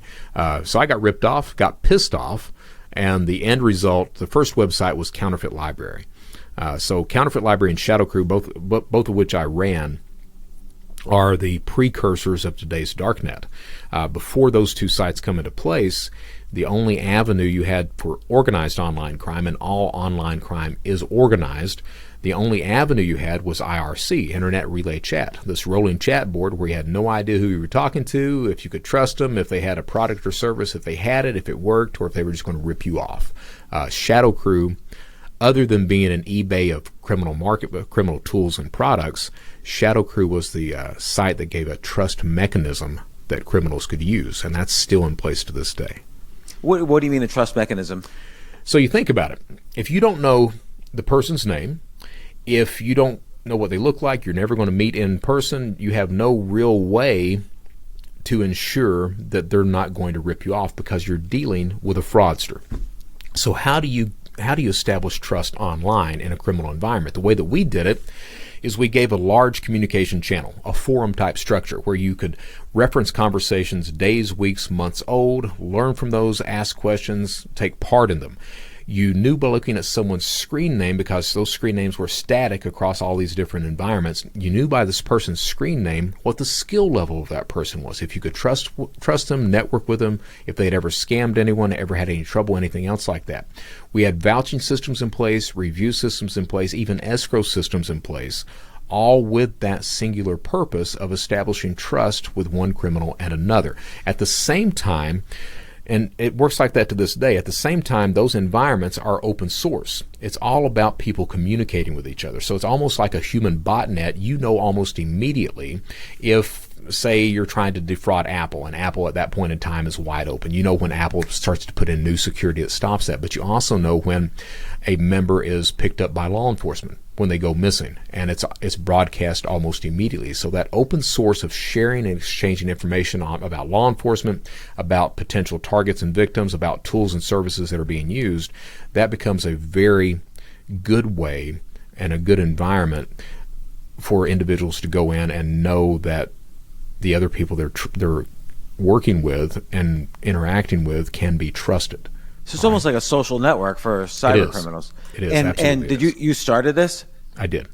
So I got ripped off, got pissed off, and the end result, the first website was Counterfeit Library. So Counterfeit Library and ShadowCrew, both of which I ran, are the precursors of today's darknet. Before those two sites come into place, the only avenue you had for organized online crime, and all online crime is organized, the only avenue you had was IRC, Internet Relay Chat, this rolling chat board where you had no idea who you were talking to, if you could trust them, if they had a product or service, if they had it, if it worked, or if they were just going to rip you off. ShadowCrew, other than being an eBay of criminal tools and products, ShadowCrew was the site that gave a trust mechanism that criminals could use, and that's still in place to this day. What do you mean a trust mechanism? So you think about it. If you don't know the person's name, if you don't know what they look like, you're never going to meet in person, you have no real way to ensure that they're not going to rip you off, because you're dealing with a fraudster. So how do you establish trust online in a criminal environment? The way that we did it is we gave a large communication channel, a forum type structure where you could reference conversations days, weeks, months old, learn from those, ask questions, take part in them. You knew by looking at someone's screen name, because those screen names were static across all these different environments. You knew by this person's screen name what the skill level of that person was. If you could trust them, network with them, if they'd ever scammed anyone, ever had any trouble, anything else like that. We had vouching systems in place, review systems in place, even escrow systems in place, all with that singular purpose of establishing trust with one criminal and another. At the same time, and it works like that to this day, at the same time, those environments are open source. It's all about people communicating with each other. So it's almost like a human botnet. You know almost immediately if, say, you're trying to defraud Apple, and Apple at that point in time is wide open. You know when Apple starts to put in new security that stops that, but you also know when a member is picked up by law enforcement, when they go missing, and it's broadcast almost immediately. So that open source of sharing and exchanging information about law enforcement, about potential targets and victims, about tools and services that are being used, that becomes a very good way and a good environment for individuals to go in and know that the other people they're working with and interacting with can be trusted. So it's almost like a social network for cyber criminals. It is. And did you started this? I did.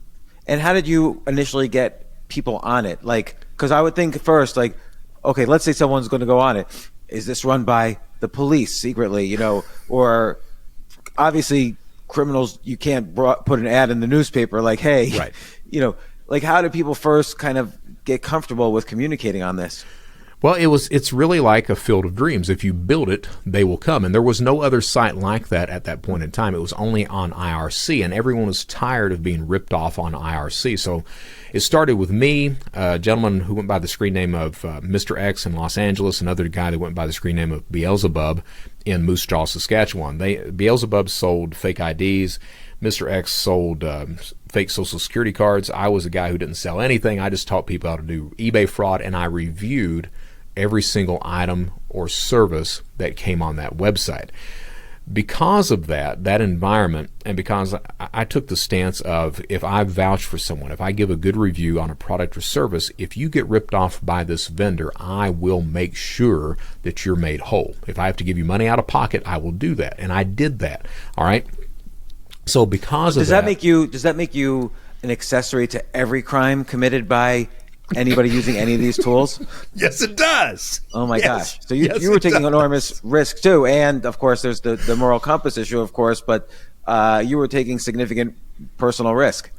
And how did you initially get people on it? Like, because I would think first, like, okay, let's say someone's going to go on it. Is this run by the police secretly? You know, or obviously criminals, you can't put an ad in the newspaper like, hey, right. You know, like how do people first kind of get comfortable with communicating on this? Well, it's really like a field of dreams. If you build it, they will come. And there was no other site like that at that point in time. It was only on IRC, and everyone was tired of being ripped off on IRC. So it started with me, a gentleman who went by the screen name of Mr. X in Los Angeles, another guy that went by the screen name of Beelzebub in Moose Jaw, Saskatchewan. Beelzebub sold fake IDs. Mr. X sold fake Social Security cards. I was a guy who didn't sell anything. I just taught people how to do eBay fraud, and I reviewed every single item or service that came on that website. Because of that environment, and because I took the stance of, if I vouch for someone, if I give a good review on a product or service, if you get ripped off by this vendor, I will make sure that you're made whole. If I have to give you money out of pocket, I will do that. And I did that. All right. So because of that, does that make you an accessory to every crime committed by anybody using any of these tools? Yes, it does. Oh my gosh! So you were taking enormous risk too, and of course there's the moral compass issue, of course, but you were taking significant personal risk.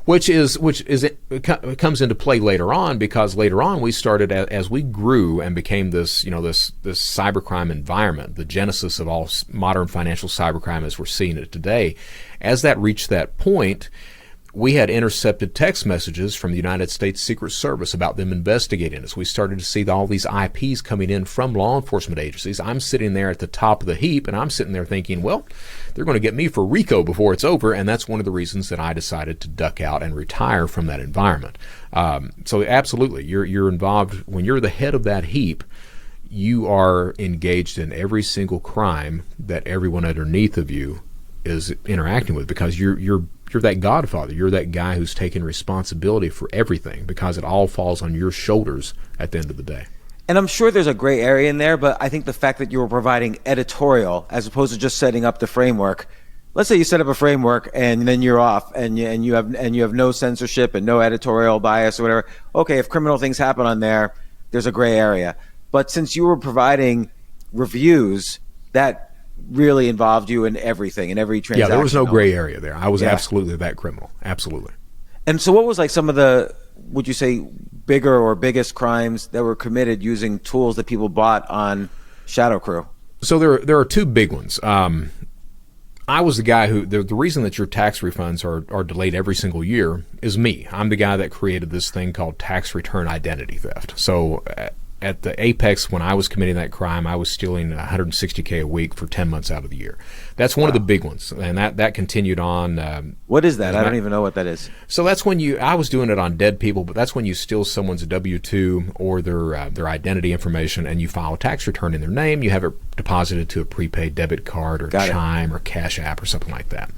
Which it comes into play later on, because later on we started, as we grew and became this cybercrime environment, the genesis of all modern financial cybercrime as we're seeing it today. As that reached that point, we had intercepted text messages from the United States Secret Service about them investigating us. We started to see all these IPs coming in from law enforcement agencies. I'm sitting there at the top of the heap, and I'm sitting there thinking, well, they're going to get me for RICO before it's over, and that's one of the reasons that I decided to duck out and retire from that environment. So absolutely, you're involved. When you're the head of that heap, you are engaged in every single crime that everyone underneath of you is interacting with, because you're that godfather. You're that guy who's taking responsibility for everything, because it all falls on your shoulders at the end of the day. And I'm sure there's a gray area in there, but I think the fact that you were providing editorial as opposed to just setting up the framework. Let's say you set up a framework and then you're off, and you have no censorship and no editorial bias or whatever. Okay, if criminal things happen on there, there's a gray area. But since you were providing reviews, that really involved you in everything, in every transaction. Yeah, there was no gray area there. I was absolutely that criminal. Absolutely. And so what was like some of the, would you say, bigger or biggest crimes that were committed using tools that people bought on ShadowCrew? So there are two big ones. I was the guy who, the reason that your tax refunds are delayed every single year is me. I'm the guy that created this thing called tax return identity theft. So at the apex, when I was committing that crime, I was stealing $160K a week for 10 months out of the year. That's one of the big ones, and that continued on. What is that? I don't even know what that is. So that's when I was doing it on dead people, but that's when you steal someone's W-2 or their identity information, and you file a tax return in their name. You have it deposited to a prepaid debit card or Chime or Cash App or something like that.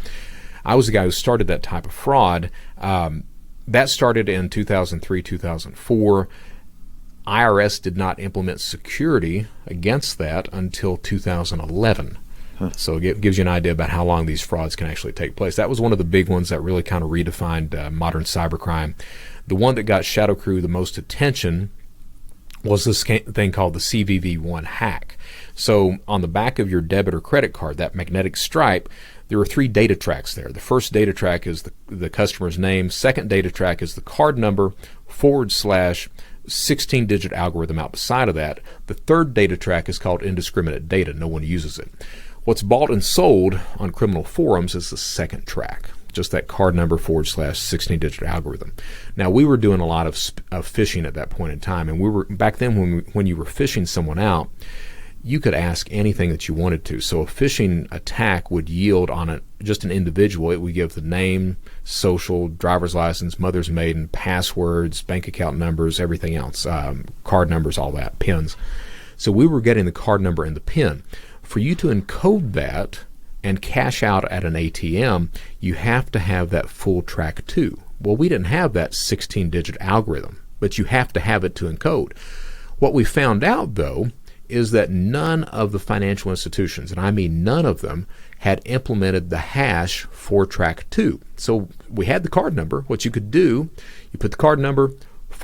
I was the guy who started that type of fraud. That started in 2003, 2004. IRS did not implement security against that until 2011. So it gives you an idea about how long these frauds can actually take place. That was one of the big ones that really kind of redefined modern cybercrime. The one that got ShadowCrew the most attention was this thing called the CVV1 hack. So on the back of your debit or credit card, that magnetic stripe, there are 3 data tracks there. The first data track is the customer's name. Second data track is the card number / 16-digit algorithm out beside of that. The third data track is called indiscriminate data. No one uses it. What's bought and sold on criminal forums is the second track, just that card number / 16-digit algorithm. Now, we were doing a lot of phishing at that point in time, and we were back then when you were phishing someone out, you could ask anything that you wanted to. So a phishing attack would yield on just an individual. It would give the name, social, driver's license, mother's maiden, passwords, bank account numbers, everything else, card numbers, all that, pins. So we were getting the card number and the pin. For you to encode that and cash out at an ATM, you have to have that full track too. Well, we didn't have that 16-digit algorithm, but you have to have it to encode. What we found out, though, is that none of the financial institutions, and I mean none of them, had implemented the hash for track 2. So we had the card number. What you could do, you put the card number /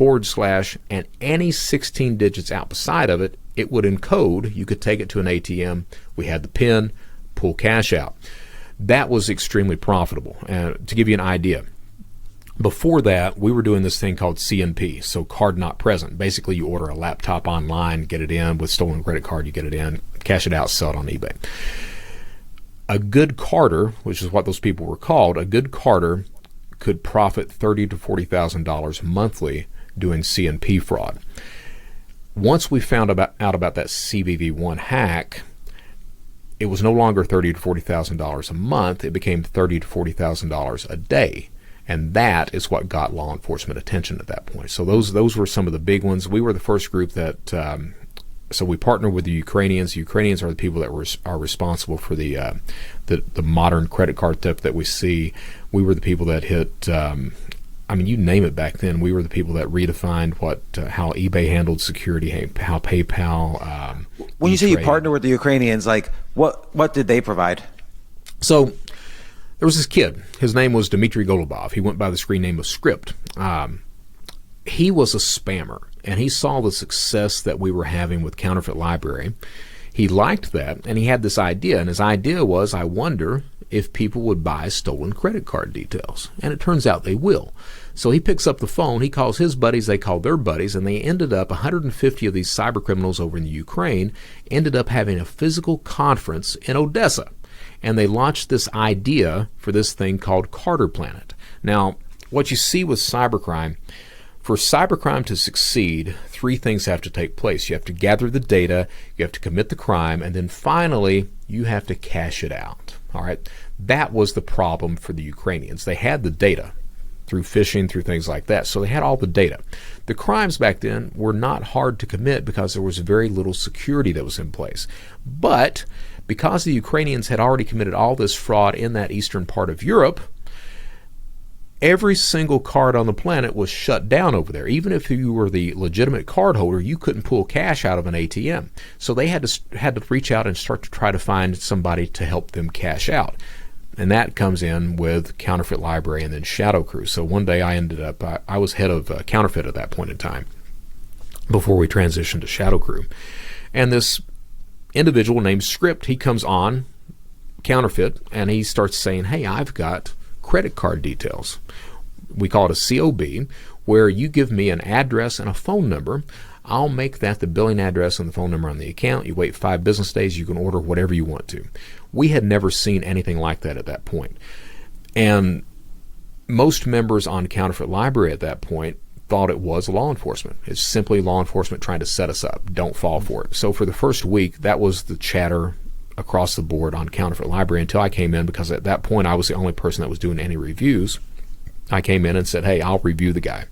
and any 16 digits out beside of it, it would encode. You could take it to an ATM. We had the PIN, pull cash out. That was extremely profitable. To give you an idea, before that, we were doing this thing called CNP, so card not present. Basically, you order a laptop online, get it in. With stolen credit card, you get it in, cash it out, sell it on eBay. A good carder, which is what those people were called, a good carder could profit $30,000 to $40,000 monthly doing CNP fraud. Once we found out about that CVV1 hack, it was no longer $30,000 to $40,000 a month. It became $30,000 to $40,000 a day. And that is what got law enforcement attention at that point. So those were some of the big ones. We were the first group that, so we partnered with the Ukrainians. The Ukrainians are the people that are responsible for the modern credit card theft that we see. We were the people that hit, you name it back then. We were the people that redefined how eBay handled security, how PayPal. When you say you partner with the Ukrainians, like what did they provide? So there was this kid. His name was Dmitry Golubov. He went by the screen name of Script. He was a spammer, and he saw the success that we were having with Counterfeit Library. He liked that, and he had this idea. And his idea was, I wonder if people would buy stolen credit card details. And it turns out they will. So he picks up the phone, he calls his buddies, they call their buddies, and they ended up, 150 of these cybercriminals over in the Ukraine, ended up having a physical conference in Odessa. And they launched this idea for this thing called Carter Planet. Now, what you see with cybercrime, for cybercrime to succeed, 3 things have to take place. You have to gather the data, you have to commit the crime, and then finally, you have to cash it out. All right? That was the problem for the Ukrainians. They had the data through phishing, through things like that. So they had all the data. The crimes back then were not hard to commit because there was very little security that was in place. But because the Ukrainians had already committed all this fraud in that eastern part of Europe, every single card on the planet was shut down over there. Even if you were the legitimate card holder, you couldn't pull cash out of an ATM. So they had to reach out and start to try to find somebody to help them cash out. And that comes in with Counterfeit Library and then ShadowCrew. So one day I was head of Counterfeit at that point in time before we transitioned to ShadowCrew. And this individual named Script, he comes on Counterfeit and he starts saying, hey, I've got credit card details. We call it a COB, where you give me an address and a phone number. I'll make that the billing address and the phone number on the account. You wait 5 business days, you can order whatever you want to. We had never seen anything like that at that point. And most members on Counterfeit Library at that point thought it was law enforcement. It's simply law enforcement trying to set us up. Don't fall for it. So for the first week, that was the chatter across the board on Counterfeit Library until I came in, because at that point I was the only person that was doing any reviews. I came in and said, hey, I'll review the guy.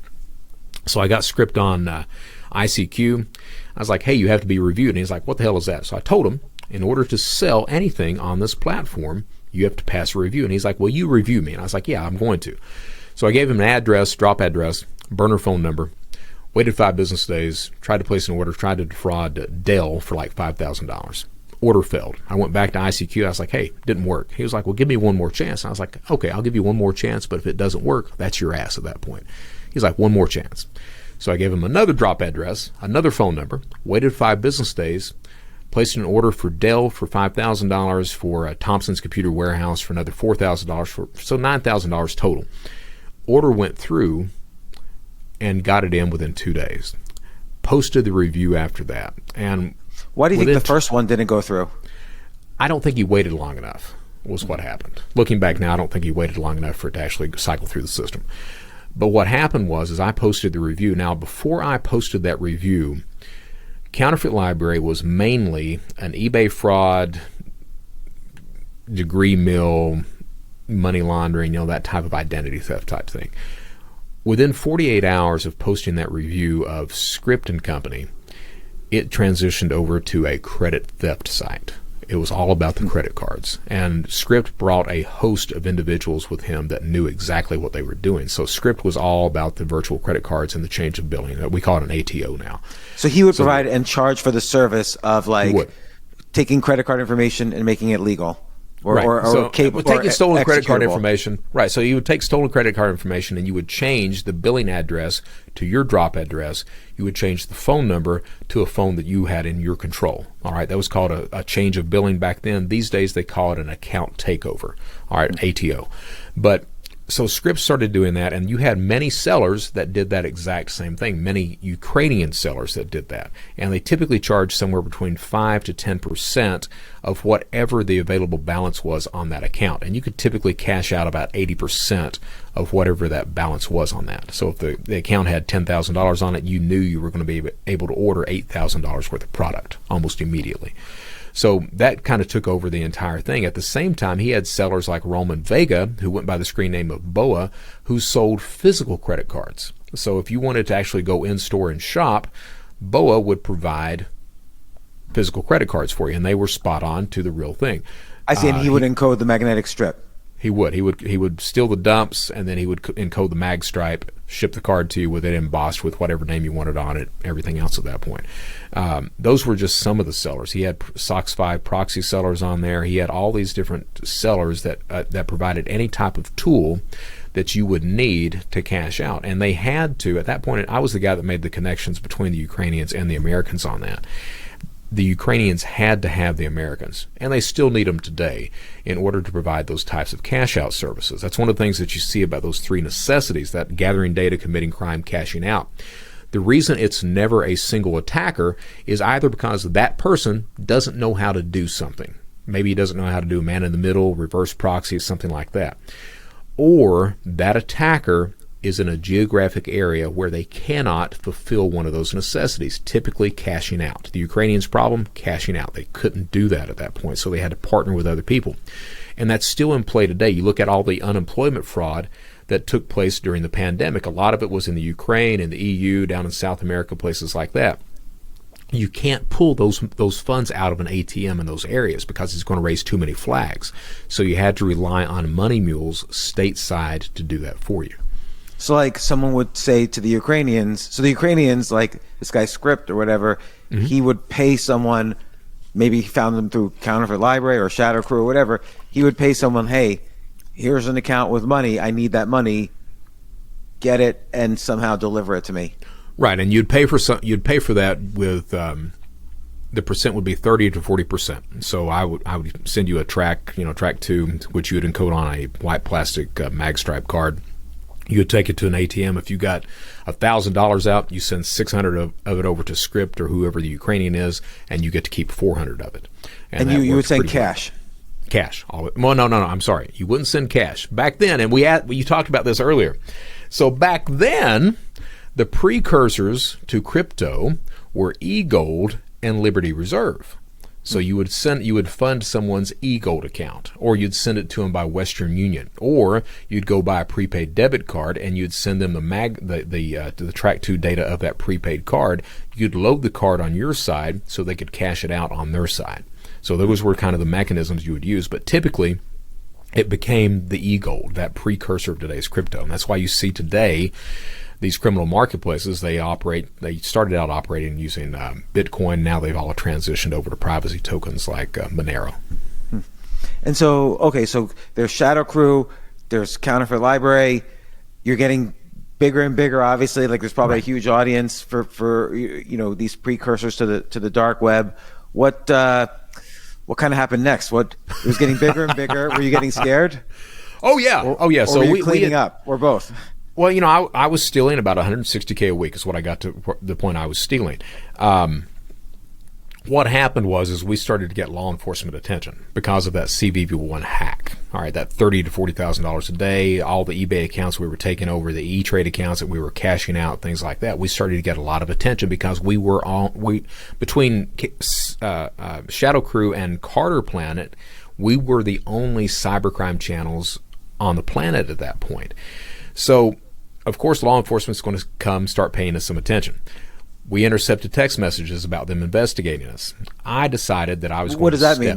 So I got Script on ICQ. I was like, hey, you have to be reviewed. And he's like, what the hell is that? So I told him, in order to sell anything on this platform, you have to pass a review. And he's like, well, you review me. And I was like, yeah, I'm going to. So I gave him an address, drop address, burner phone number, waited 5 business days, tried to place an order, tried to defraud Dell for like $5,000. order failed. I went back to ICQ. I was like, hey, didn't work. He was like, well, give me one more chance. And I was like, okay, I'll give you one more chance, but if it doesn't work, that's your ass at that point. He's like, one more chance. So I gave him another drop address, another phone number, waited 5 business days, placed an order for Dell for $5,000, for Thompson's Computer Warehouse for another $4,000, so $9,000 total. Order went through and got it in within 2 days. Posted the review after that. And why do you think the first one didn't go through? I don't think he waited long enough, was what happened. Looking back now, I don't think he waited long enough for it to actually cycle through the system. But what happened was I posted the review. Now, before I posted that review, Counterfeit Library was mainly an eBay fraud, degree mill, money laundering, that type of identity theft type thing. Within 48 hours of posting that review of Script and Company, it transitioned over to a credit theft site. It was all about the credit cards. And Script brought a host of individuals with him that knew exactly what they were doing. So Script was all about the virtual credit cards and the change of billing. We call it an ATO now. So he would provide and charge for the service of taking credit card information and making it legal. Taking stolen credit card information. Right. So you would take stolen credit card information and you would change the billing address to your drop address. You would change the phone number to a phone that you had in your control. All right. That was called a change of billing back then. These days they call it an account takeover. All right. An ATO. But so Script started doing that, and you had many sellers that did that exact same thing, many Ukrainian sellers that did that. And they typically charged somewhere between 5 to 10% of whatever the available balance was on that account. And you could typically cash out about 80% of whatever that balance was on that. So if the account had $10,000 on it, you knew you were going to be able to order $8,000 worth of product almost immediately. So that kind of took over the entire thing. At the same time, he had sellers like Roman Vega, who went by the screen name of Boa, who sold physical credit cards. So if you wanted to actually go in-store and shop, Boa would provide physical credit cards for you, and they were spot on to the real thing. I see, and he would encode the magnetic strip. He would steal the dumps, and then he would encode the mag stripe, ship the card to you with it embossed with whatever name you wanted on it, everything else at that point. Those were just some of the sellers. He had SOX 5 proxy sellers on there. He had all these different sellers that provided any type of tool that you would need to cash out. And they had to, at that point, I was the guy that made the connections between the Ukrainians and the Americans on that. The Ukrainians had to have the Americans, and they still need them today in order to provide those types of cash-out services. That's one of the things that you see about those 3 necessities, that gathering data, committing crime, cashing out. The reason it's never a single attacker is either because that person doesn't know how to do something. Maybe he doesn't know how to do a man-in-the-middle, reverse proxy, something like that. Or that attacker is in a geographic area where they cannot fulfill one of those necessities, typically cashing out. The Ukrainians' problem, cashing out. They couldn't do that at that point, so they had to partner with other people. And that's still in play today. You look at all the unemployment fraud that took place during the pandemic. A lot of it was in the Ukraine and the EU, down in South America, places like that. You can't pull those funds out of an ATM in those areas because it's going to raise too many flags. So you had to rely on money mules stateside to do that for you. So like someone would say to the Ukrainians, so the Ukrainians, like this guy Script or whatever, he would pay someone, maybe he found them through Counterfeit Library or ShadowCrew or whatever, he would pay someone, hey, here's an account with money, I need that money, get it and somehow deliver it to me. Right, and you'd pay for that with the percent would be 30 to 40%. So I would send you a track 2, which you would encode on a white plastic mag stripe card. You would take it to an ATM. If you got $1,000 out, you send 600 of it over to Script or whoever the Ukrainian is, and you get to keep 400 of it. And you would send cash. Well. Cash. Well, no. I'm sorry. You wouldn't send cash back then. And you talked about this earlier. So back then, the precursors to crypto were eGold and Liberty Reserve. So you would fund someone's eGold account, or you'd send it to them by Western Union, or you'd go buy a prepaid debit card and you'd send them the track 2 data of that prepaid card. You'd load the card on your side so they could cash it out on their side. So those were kind of the mechanisms you would use, but typically it became the eGold, that precursor of today's crypto. And that's why you see today these criminal marketplaces, they started out operating using Bitcoin. Now they've all transitioned over to privacy tokens like Monero. And so, okay, so there's ShadowCrew, there's Counterfeit Library. You're getting bigger and bigger, obviously. Like there's probably a huge audience for these precursors to the dark web. What kind of happened next? It was getting bigger and bigger. Were you getting scared? Oh yeah. Or So were you cleaning up, or both? Well, I was stealing about $160K a week is what I got to the point I was stealing. What happened was we started to get law enforcement attention because of that CVV1 hack. All right, that $30,000 to $40,000 a day, all the eBay accounts we were taking over, the E-Trade accounts that we were cashing out, things like that. We started to get a lot of attention because between ShadowCrew and Carter Planet, we were the only cybercrime channels on the planet at that point. So, of course, law enforcement's going to come start paying us some attention. We intercepted text messages about them investigating us. I decided that I was going to What does that mean?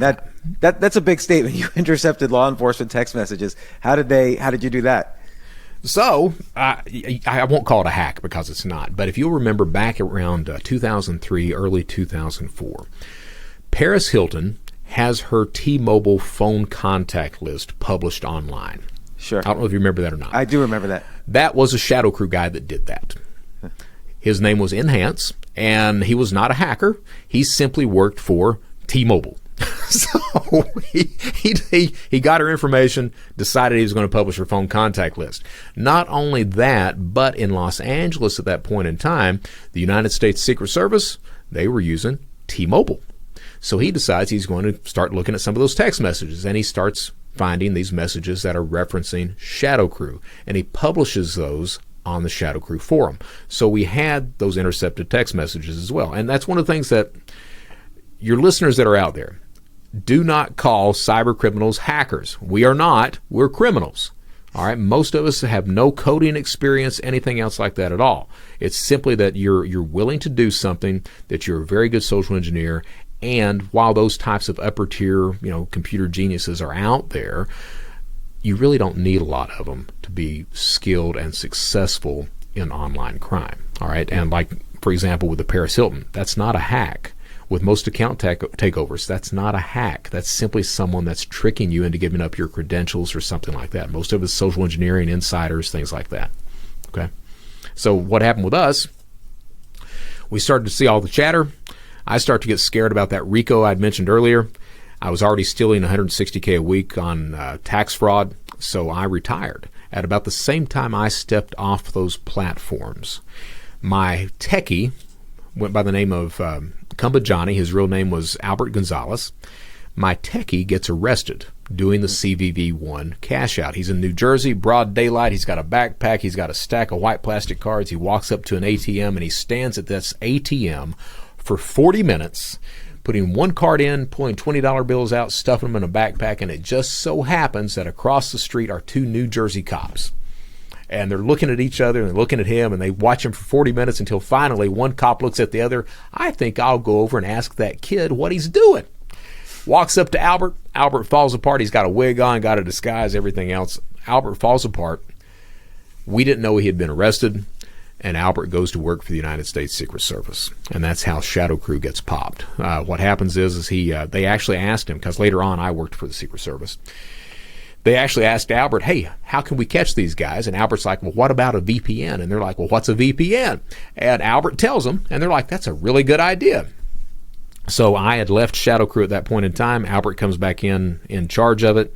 That's a big statement. You intercepted law enforcement text messages. How did you do that? So, I won't call it a hack because it's not. But if you'll remember back around 2003, early 2004, Paris Hilton has her T-Mobile phone contact list published online. Sure. I don't know if you remember that or not. I do remember that. That was a ShadowCrew guy that did that. His name was Enhance, and he was not a hacker. He simply worked for T-Mobile. So he got her information, decided he was going to publish her phone contact list. Not only that, but in Los Angeles at that point in time, the United States Secret Service, they were using T-Mobile. So he decides he's going to start looking at some of those text messages, and he starts finding these messages that are referencing ShadowCrew, and he publishes those on the ShadowCrew forum. So we had those intercepted text messages as well. And that's one of the things that your listeners that are out there, do not call cyber criminals hackers. We are not. We're criminals. All right. Most of us have no coding experience, anything else like that at all. It's simply that you're willing to do something, that you're a very good social engineer. And while those types of upper tier, computer geniuses are out there, you really don't need a lot of them to be skilled and successful in online crime. All right. And like, for example, with the Paris Hilton, that's not a hack. With most account takeovers, that's not a hack. That's simply someone that's tricking you into giving up your credentials or something like that. Most of it's social engineering, insiders, things like that. Okay. So what happened with us, we started to see all the chatter. I started to get scared about that RICO I'd mentioned earlier. I was already stealing $160K a week on tax fraud, so I retired. At about the same time I stepped off those platforms, my techie went by the name of Cumba Johnny. His real name was Albert Gonzalez. My techie gets arrested doing the CVV1 cash out. He's in New Jersey, broad daylight. He's got a backpack. He's got a stack of white plastic cards. He walks up to an ATM, and he stands at this ATM for 40 minutes, putting one card in, pulling $20 bills out, stuffing them in a backpack, and it just so happens that across the street are two New Jersey cops. And they're looking at each other, and they're looking at him, and they watch him for 40 minutes until finally one cop looks at the other. I think I'll go over and ask that kid what he's doing. Walks up to Albert. Albert falls apart. He's got a wig on, got a disguise, everything else. Albert falls apart. We didn't know he had been arrested. And Albert goes to work for the United States Secret Service. And that's how ShadowCrew gets popped. What happens is they actually asked him, because later on I worked for the Secret Service. They actually asked Albert, hey, how can we catch these guys? And Albert's like, well, what about a VPN? And they're like, well, what's a VPN? And Albert tells them, and they're like, that's a really good idea. So I had left ShadowCrew at that point in time. Albert comes back in charge of it,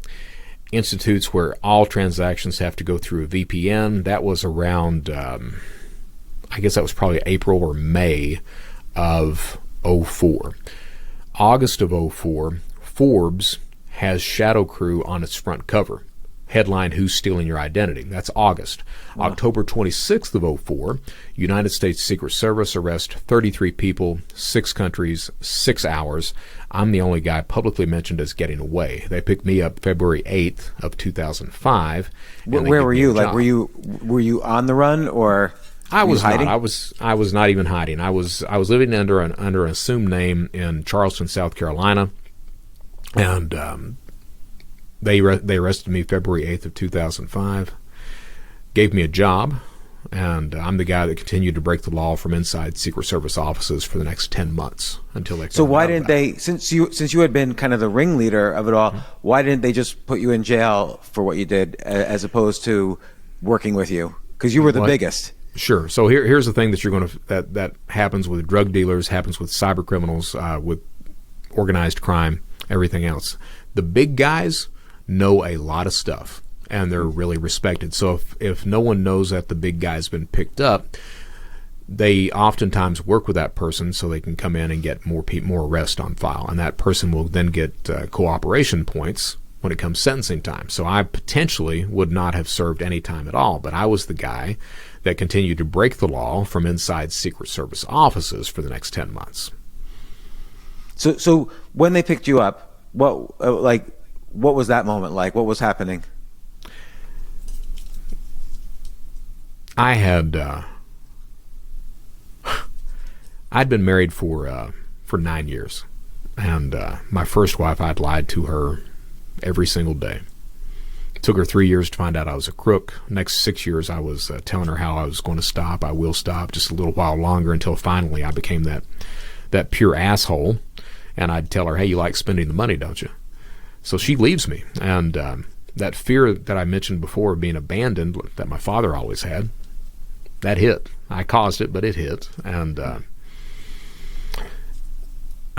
institutes where all transactions have to go through a VPN. That was around... I guess that was probably April or May of 2004. August of 2004, Forbes has ShadowCrew on its front cover. Headline, Who's Stealing Your Identity? That's August. Wow. October 26th of 2004, United States Secret Service arrests 33 people, 6 countries, 6 hours. I'm the only guy publicly mentioned as getting away. They picked me up February 8th of 2005. Where were you? Like, were you on the run, or... I was hiding. I was not even hiding. I was living under an assumed name in Charleston, South Carolina, and they arrested me February 8th of 2005. Gave me a job. and I'm the guy that continued to break the law from inside Secret Service offices for the next 10 months until they. So why didn't they, since you had been kind of the ringleader of it all, why didn't they just put you in jail for what you did as opposed to working with you? Because you were the biggest. Sure. So here's the thing that you're going to that happens with drug dealers, happens with cyber criminals, with organized crime, everything else. The big guys know a lot of stuff, and they're really respected. So if no one knows that the big guy's been picked up, they oftentimes work with that person so they can come in and get more arrests on file, and that person will then get cooperation points when it comes sentencing time. So I potentially would not have served any time at all, but I was the guy that continued to break the law from inside Secret Service offices for the next 10 months. So when they picked you up, what was that moment like? What was happening? I had I'd been married for 9 years, and my first wife, I'd lied to her every single day. It took her 3 years to find out I was a crook. Next 6 years, I was telling her how I was going to stop. I will stop, just a little while longer, until finally I became that pure asshole. And I'd tell her, hey, you like spending the money, don't you? So she leaves me. And that fear that I mentioned before of being abandoned that my father always had, that hit. I caused it, but it hit. And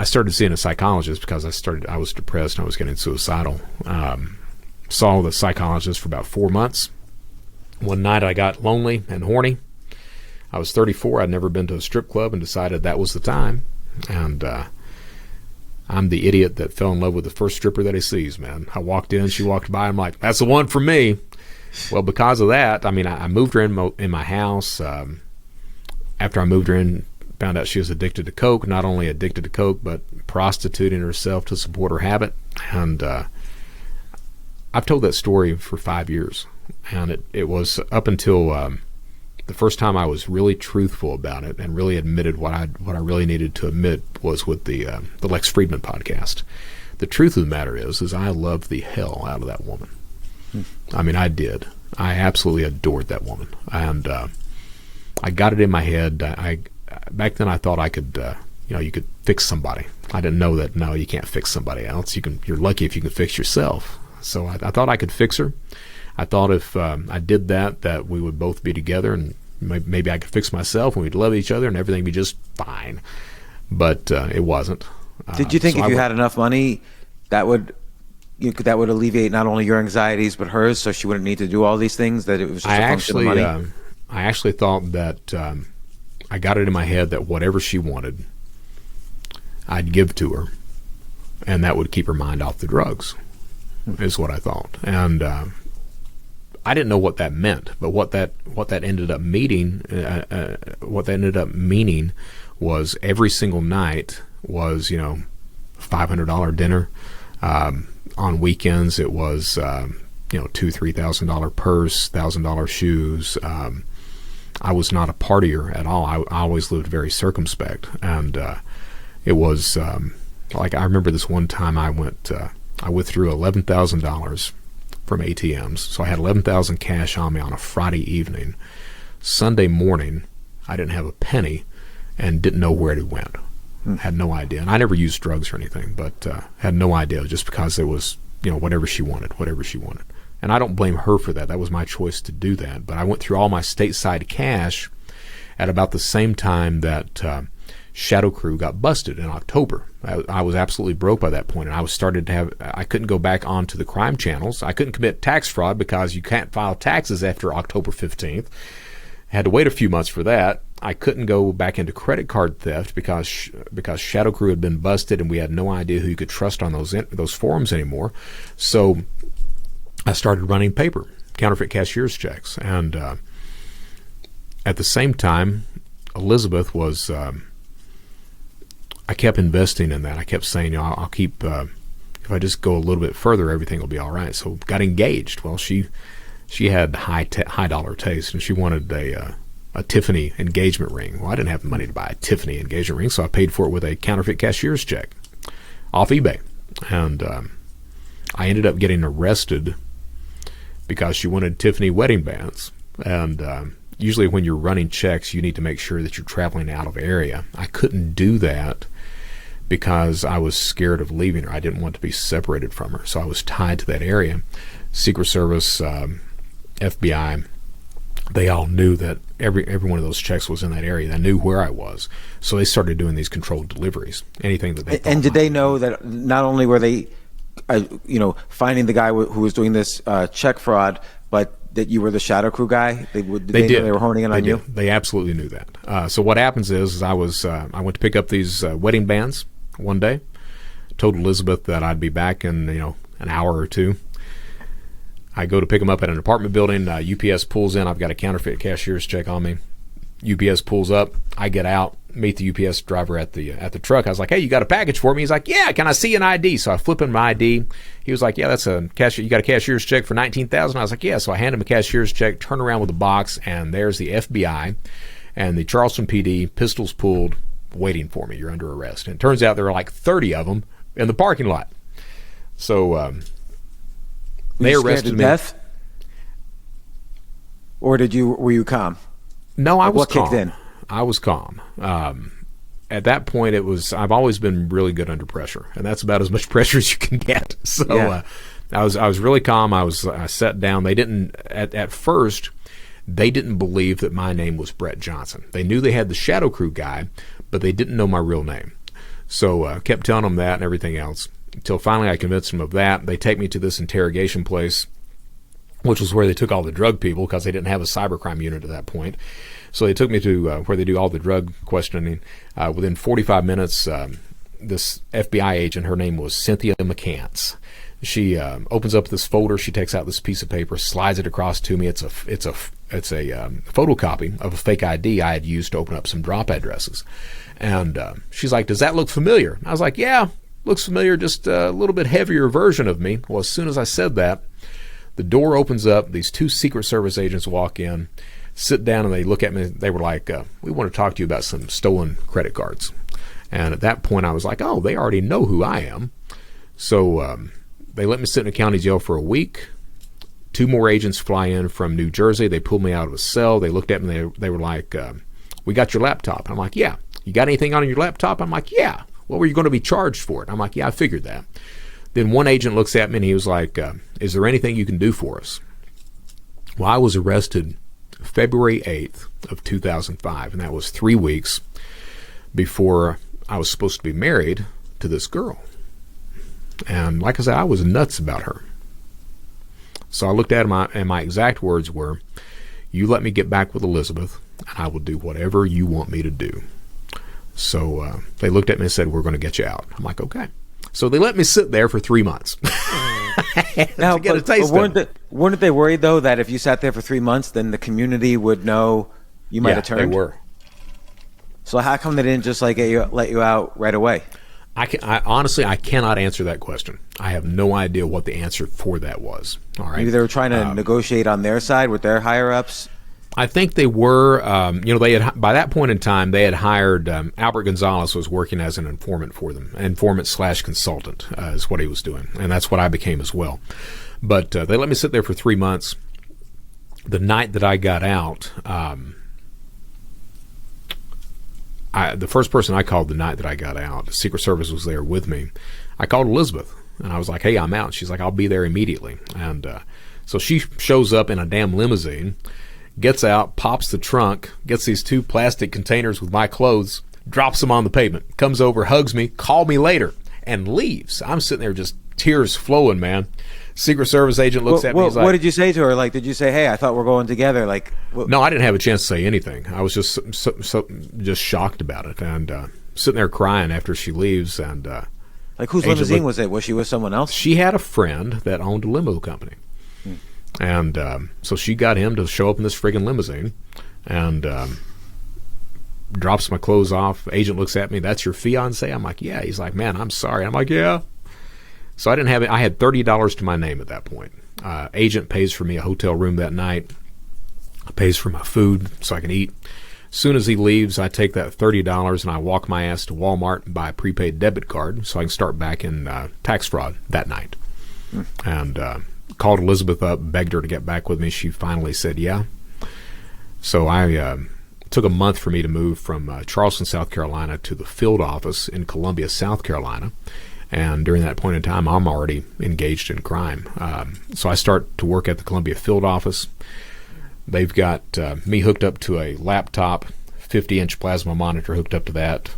I started seeing a psychologist because I was depressed and I was getting suicidal. Saw the psychologist for about 4 months. One night I got lonely and horny. I was 34. I'd never been to a strip club and decided that was the time. And I'm the idiot that fell in love with the first stripper that he sees, man. I walked in, she walked by, I'm like, that's the one for me. Well, because of that, I mean, I moved her in my house. After I moved her in, found out she was addicted to coke, not only addicted to coke, but prostituting herself to support her habit. And I've told that story for 5 years. And it was up until the first time I was really truthful about it and really admitted what I really needed to admit was with the Lex Friedman podcast. The truth of the matter is I loved the hell out of that woman. I mean, I did. I absolutely adored that woman, and I got it in my head. Back then I thought I could, you could fix somebody. I didn't know that. No, you can't fix somebody else. You're lucky if you can fix yourself. So I thought I could fix her. I thought if I did that we would both be together, and maybe I could fix myself, and we'd love each other, and everything would be just fine. But it wasn't. Did you think if you had enough money, that would alleviate not only your anxieties but hers, so she wouldn't need to do all these things? That it was just a function of money. I actually thought that I got it in my head that whatever she wanted, I'd give to her, and that would keep her mind off the drugs. Is what I thought. And I didn't know what that meant, but what that ended up meaning was every single night was $500 dinner. On weekends it was $2,000-$3,000 purse, $1,000 shoes. I was not a partier at all. I always lived very circumspect, and it was like I remember this one time I withdrew $11,000 from ATMs. So I had $11,000 cash on me on a Friday evening. Sunday morning, I didn't have a penny and didn't know where it went. Had no idea. And I never used drugs or anything, but had no idea, just because it was, whatever she wanted. And I don't blame her for that. That was my choice to do that. But I went through all my stateside cash at about the same time that ShadowCrew got busted in October. I was absolutely broke by that point, and I couldn't go back onto the crime channels. I couldn't commit tax fraud because you can't file taxes after October 15th. Had to wait a few months for that. I couldn't go back into credit card theft because ShadowCrew had been busted, and we had no idea who you could trust on those forums anymore. So I started running paper, counterfeit cashier's checks, and at the same time, Elizabeth was. I kept investing in that. I kept saying, I'll keep. If I just go a little bit further, everything will be all right. So got engaged. Well, she had high dollar taste, and she wanted a Tiffany engagement ring. Well, I didn't have the money to buy a Tiffany engagement ring, so I paid for it with a counterfeit cashier's check off eBay, and I ended up getting arrested because she wanted Tiffany wedding bands, and usually when you're running checks, you need to make sure that you're traveling out of area. I couldn't do that because I was scared of leaving her. I didn't want to be separated from her, so I was tied to that area. Secret Service, FBI, they all knew that every one of those checks was in that area. They knew where I was, so they started doing these controlled deliveries. Anything that they and did they know that not only were they, finding the guy who was doing this check fraud, but that you were the ShadowCrew guy? They did. Know they were honing in on you? They absolutely knew that. So what happens is I went to pick up these wedding bands one day. Told Elizabeth that I'd be back in an hour or two. I go to pick them up at an apartment building. UPS pulls in. I've got a counterfeit cashier's check on me. UPS pulls up. I get out, meet the UPS driver at the truck. I was like, "Hey, you got a package for me?" He's like, "Yeah, can I see an ID?" So I flip him my ID. He was like, "Yeah, that's a cashier. You got a cashier's check for $19,000?" I was like, "Yeah." So I hand him a cashier's check, turn around with the box, and there's the FBI and the Charleston PD, pistols pulled, waiting for me. You're under arrest. And it turns out there were like 30 of them in the parking lot. So they arrested me. Death? Or were you calm? No, I was calm. What kicked in? I was calm. At that point, I've always been really good under pressure, and that's about as much pressure as you can get. So yeah. I was really calm. I sat down. They didn't at first. They didn't believe that my name was Brett Johnson. They knew they had the ShadowCrew guy, but they didn't know my real name. So kept telling them that and everything else until finally I convinced them of that. They take me to this interrogation place, which was where they took all the drug people because they didn't have a cybercrime unit at that point. So they took me to where they do all the drug questioning. Within 45 minutes, this FBI agent, her name was Cynthia McCants. She opens up this folder. She takes out this piece of paper, slides it across to me. It's a photocopy of a fake ID I had used to open up some drop addresses. And she's like, "Does that look familiar?" And I was like, "Yeah, looks familiar, just a little bit heavier version of me." Well, as soon as I said that, the door opens up. These two Secret Service agents walk in, sit down, and they look at me. They were like, "We want to talk to you about some stolen credit cards." And at that point, I was like, "Oh, they already know who I am." So they let me sit in a county jail for a week. Two more agents fly in from New Jersey. They pulled me out of a cell. They looked at me. They were like, "We got your laptop." I'm like, "Yeah." "You got anything on your laptop?" I'm like, "Yeah." "What were you going to be charged for it?" I'm like, "Yeah, I figured that." Then one agent looks at me and he was like, "Is there anything you can do for us?" Well, I was arrested February 8th of 2005, and that was 3 weeks before I was supposed to be married to this girl. And like I said, I was nuts about her. So I looked at him, and my exact words were, "You let me get back with Elizabeth, and I will do whatever you want me to do." So they looked at me and said, "We're going to get you out." I'm like, "Okay." So they let me sit there for 3 months. Now, to get a taste weren't they worried, though, that if you sat there for 3 months, then the community would know you might have turned? They were. So how come they didn't just let you out right away? I honestly, I cannot answer that question. I have no idea what the answer for that was. All right. Maybe they were trying to negotiate on their side with their higher ups. I think they were. They had, by that point in time, they had hired Albert Gonzalez was working as an informant for them, informant/consultant is what he was doing, and that's what I became as well. But they let me sit there for 3 months. The night that I got out, the first person I called the night that I got out, the Secret Service was there with me. I called Elizabeth, and I was like, "Hey, I'm out." She's like, "I'll be there immediately." And so she shows up in a damn limousine, gets out, pops the trunk, gets these 2 plastic containers with my clothes, drops them on the pavement, comes over, hugs me, "Call me later," and leaves. I'm sitting there just tears flowing, man. Secret Service agent looks at me. He's like, "What did you say to her? Like, did you say, 'Hey, I thought we're going together'?" Like, no, I didn't have a chance to say anything. I was just just shocked about it, and sitting there crying after she leaves. And like, whose limousine was it? Was she with someone else? She had a friend that owned a limo company, and so she got him to show up in this friggin' limousine, and drops my clothes off. Agent looks at me. "That's your fiance?" I'm like, "Yeah." He's like, "Man, I'm sorry." I'm like, "Yeah." So I didn't have it. I had $30 to my name at that point. Agent pays for me a hotel room that night, pays for my food so I can eat. As soon as he leaves, I take that $30 and I walk my ass to Walmart and buy a prepaid debit card so I can start back in tax fraud that night. And called Elizabeth up, begged her to get back with me. She finally said, "Yeah." So I took a month for me to move from Charleston, South Carolina to the field office in Columbia, South Carolina. And during that point in time, I'm already engaged in crime. So I start to work at the Columbia field office. They've got me hooked up to a laptop, 50-inch plasma monitor hooked up to that,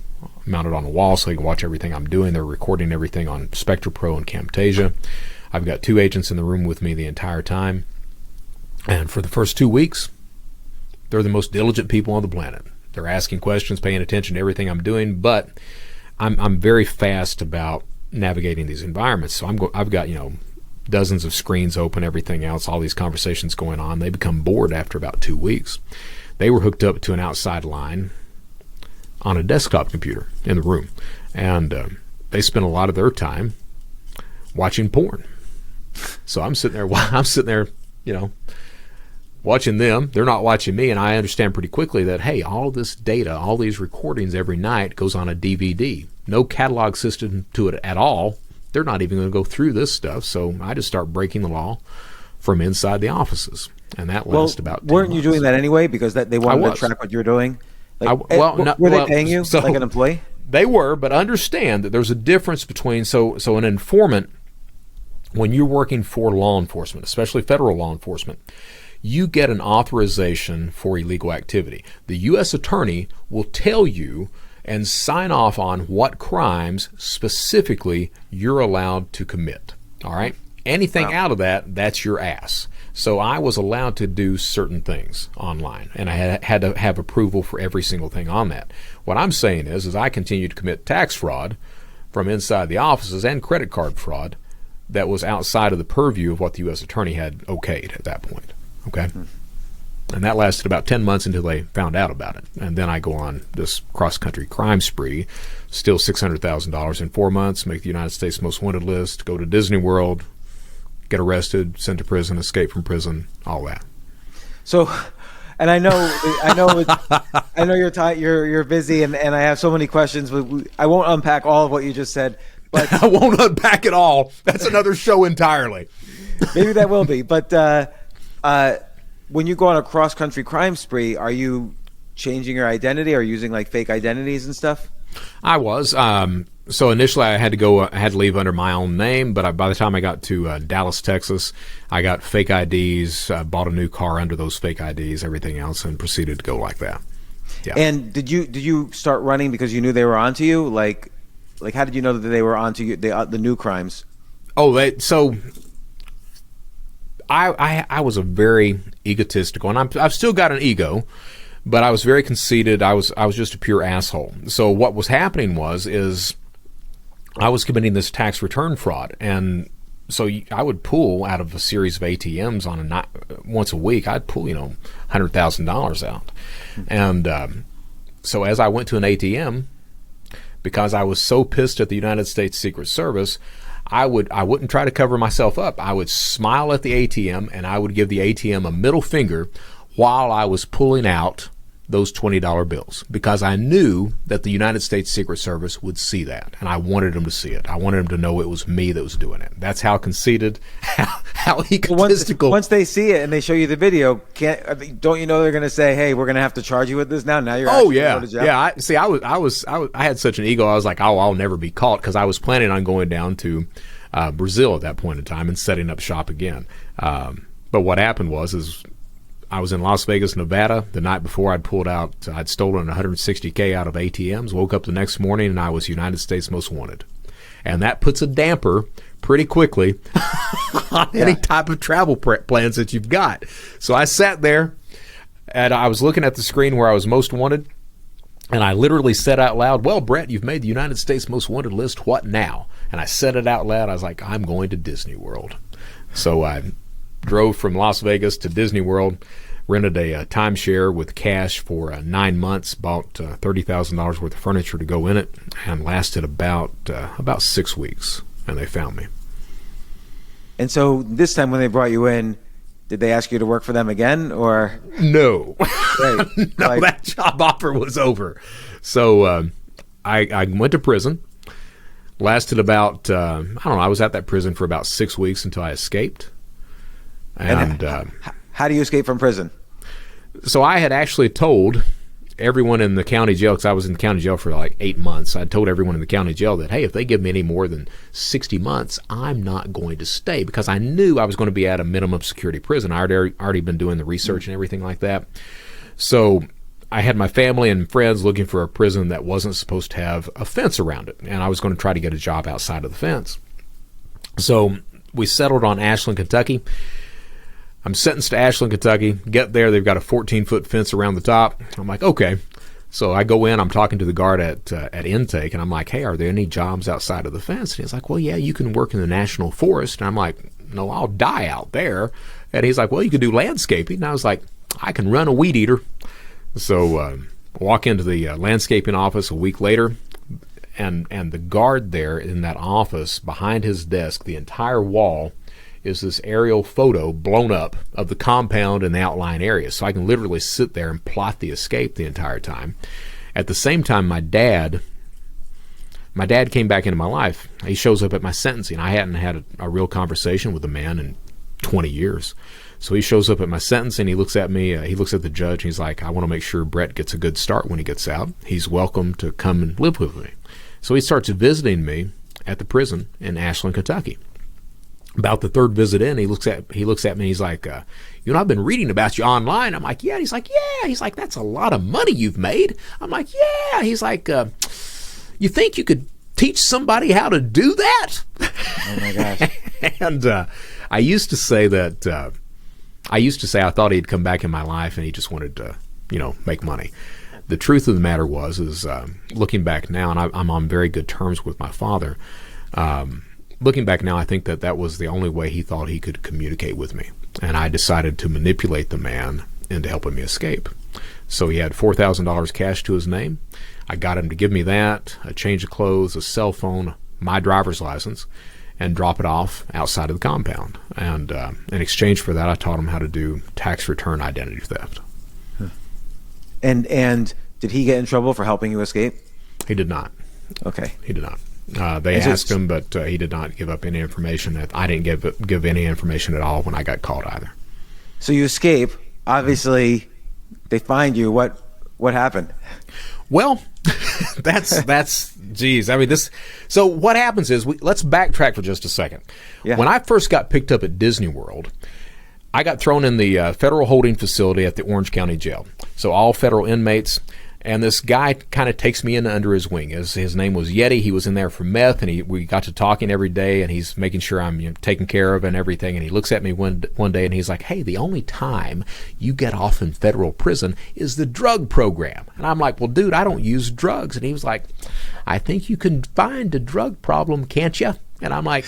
mounted on a wall so they can watch everything I'm doing. They're recording everything on Spectra Pro and Camtasia. I've got 2 agents in the room with me the entire time. And for the first 2 weeks, they're the most diligent people on the planet. They're asking questions, paying attention to everything I'm doing, but I'm very fast about navigating these environments. So I've got, dozens of screens open, everything else, all these conversations going on. They become bored after about 2 weeks. They were hooked up to an outside line on a desktop computer in the room, and they spent a lot of their time watching porn. So I'm sitting there, watching them. They're not watching me, and I understand pretty quickly that, hey, all this data, all these recordings every night goes on a DVD. No catalog system to it at all. They're not even going to go through this stuff. So I just start breaking the law from inside the offices, and that lasted about 10 weren't you months. doing that anyway because they wanted to track what you were doing? Were they paying you like an employee? They were, but understand that there's a difference between so an informant, when you're working for law enforcement, especially federal law enforcement, you get an authorization for illegal activity. The U.S. attorney will tell you and sign off on what crimes specifically you're allowed to commit. All right? Anything out of that, that's your ass. So I was allowed to do certain things online, and I had to have approval for every single thing on that. What I'm saying is I continued to commit tax fraud from inside the offices and credit card fraud that was outside of the purview of what the U.S. attorney had okayed at that point. Okay? And that lasted about 10 months until they found out about it. And then I go on this cross-country crime spree, steal $600,000 in 4 months, make the United States Most Wanted list, go to Disney World, get arrested, sent to prison, escape from prison, all that. So, and I know you're busy, and I have so many questions, but I won't unpack all of what you just said. But I won't unpack it all. That's another show entirely. Maybe that will be. But when you go on a cross-country crime spree, are you changing your identity or using like fake identities and stuff? I was. So initially I had to leave under my own name, but by the time I got to Dallas, Texas, I got fake IDs, bought a new car under those fake IDs, everything else, and proceeded to go like that. Yeah. And did you start running because you knew they were onto you? Like how did you know that they were onto you, the new crimes? Oh, I was a very egotistical, and I've still got an ego, but I was very conceited. I was just a pure asshole. So what was happening is I was committing this tax return fraud, and so I would pull out of a series of ATMs once a week. I'd pull $100,000 out, and so as I went to an ATM, because I was so pissed at the United States Secret Service, I wouldn't try to cover myself up. I would smile at the ATM, and I would give the ATM a middle finger while I was pulling out those $20 bills, because I knew that the United States Secret Service would see that, and I wanted them to see it. I wanted them to know it was me that was doing it. That's how conceited, how egotistical. Once they see it and they show you the video, don't you know they're going to say, "Hey, we're going to have to charge you with this now"? Now you're going to jail. I had such an ego. I was like, "Oh, I'll never be caught," because I was planning on going down to Brazil at that point in time and setting up shop again. But what happened was I was in Las Vegas, Nevada. The night before, I'd stolen $160K out of ATMs, woke up the next morning, and I was United States Most Wanted. And that puts a damper pretty quickly on any type of travel plans that you've got. So I sat there, and I was looking at the screen where I was most wanted, and I literally said out loud, "Well, Brett, you've made the United States Most Wanted list. What now?" And I said it out loud. I was like, "I'm going to Disney World." So I drove from Las Vegas to Disney World, rented a timeshare with cash for 9 months, bought $30,000 worth of furniture to go in it, and lasted about 6 weeks, and they found me. And so this time when they brought you in, did they ask you to work for them again, or? No. Right. No, that job offer was over. So I went to prison, lasted about, I was at that prison for about 6 weeks until I escaped. And how do you escape from prison? So I had actually told everyone in the county jail, because I was in the county jail for like 8 months, I told everyone in the county jail that, hey, if they give me any more than 60 months, I'm not going to stay, because I knew I was going to be at a minimum security prison. I already been doing the research and everything like that. So I had my family and friends looking for a prison that wasn't supposed to have a fence around it, and I was going to try to get a job outside of the fence. So we settled on Ashland, Kentucky. I'm sentenced to Ashland, Kentucky. Get there, they've got a 14-foot fence around the top. I'm like, okay. So I go in, I'm talking to the guard at intake, and I'm like, hey, are there any jobs outside of the fence? And he's like, well, yeah, you can work in the National Forest. And I'm like, no, I'll die out there. And he's like, well, you can do landscaping. And I was like, I can run a weed eater. So walk into the landscaping office a week later, and the guard there in that office, behind his desk, the entire wall is this aerial photo blown up of the compound and the outlying area. So I can literally sit there and plot the escape the entire time. At the same time, my dad came back into my life. He shows up at my sentencing. I hadn't had a real conversation with a man in 20 years. So he shows up at my sentencing. He looks at me. He looks at the judge. And he's like, I want to make sure Brett gets a good start when he gets out. He's welcome to come and live with me. So he starts visiting me at the prison in Ashland, Kentucky. About the third visit in, he looks at me and he's like, I've been reading about you online. I'm like, yeah. He's like, yeah. He's like, that's a lot of money you've made. I'm like, yeah. He's like, you think you could teach somebody how to do that? Oh my gosh. And I used to say I thought he'd come back in my life and he just wanted to, make money. The truth of the matter is looking back now, and I'm on very good terms with my father. Looking back now, I think that was the only way he thought he could communicate with me. And I decided to manipulate the man into helping me escape. So he had $4,000 cash to his name. I got him to give me that, a change of clothes, a cell phone, my driver's license, and drop it off outside of the compound. And in exchange for that, I taught him how to do tax return identity theft. And did he get in trouble for helping you escape? He did not. Okay. He did not. They asked him, but he did not give up any information. I didn't give any information at all when I got caught either. So you escape. Obviously, they find you. What happened? Well, that's geez. I mean, this. So what happens is let's backtrack for just a second. Yeah. When I first got picked up at Disney World, I got thrown in the federal holding facility at the Orange County Jail. So all federal inmates. And this guy kind of takes me in under his wing. His name was Yeti. He was in there for meth, and we got to talking every day, and he's making sure I'm taken care of and everything. And he looks at me one day, and he's like, hey, the only time you get off in federal prison is the drug program. And I'm like, well, dude, I don't use drugs. And he was like, I think you can find a drug problem, can't you? And I'm like,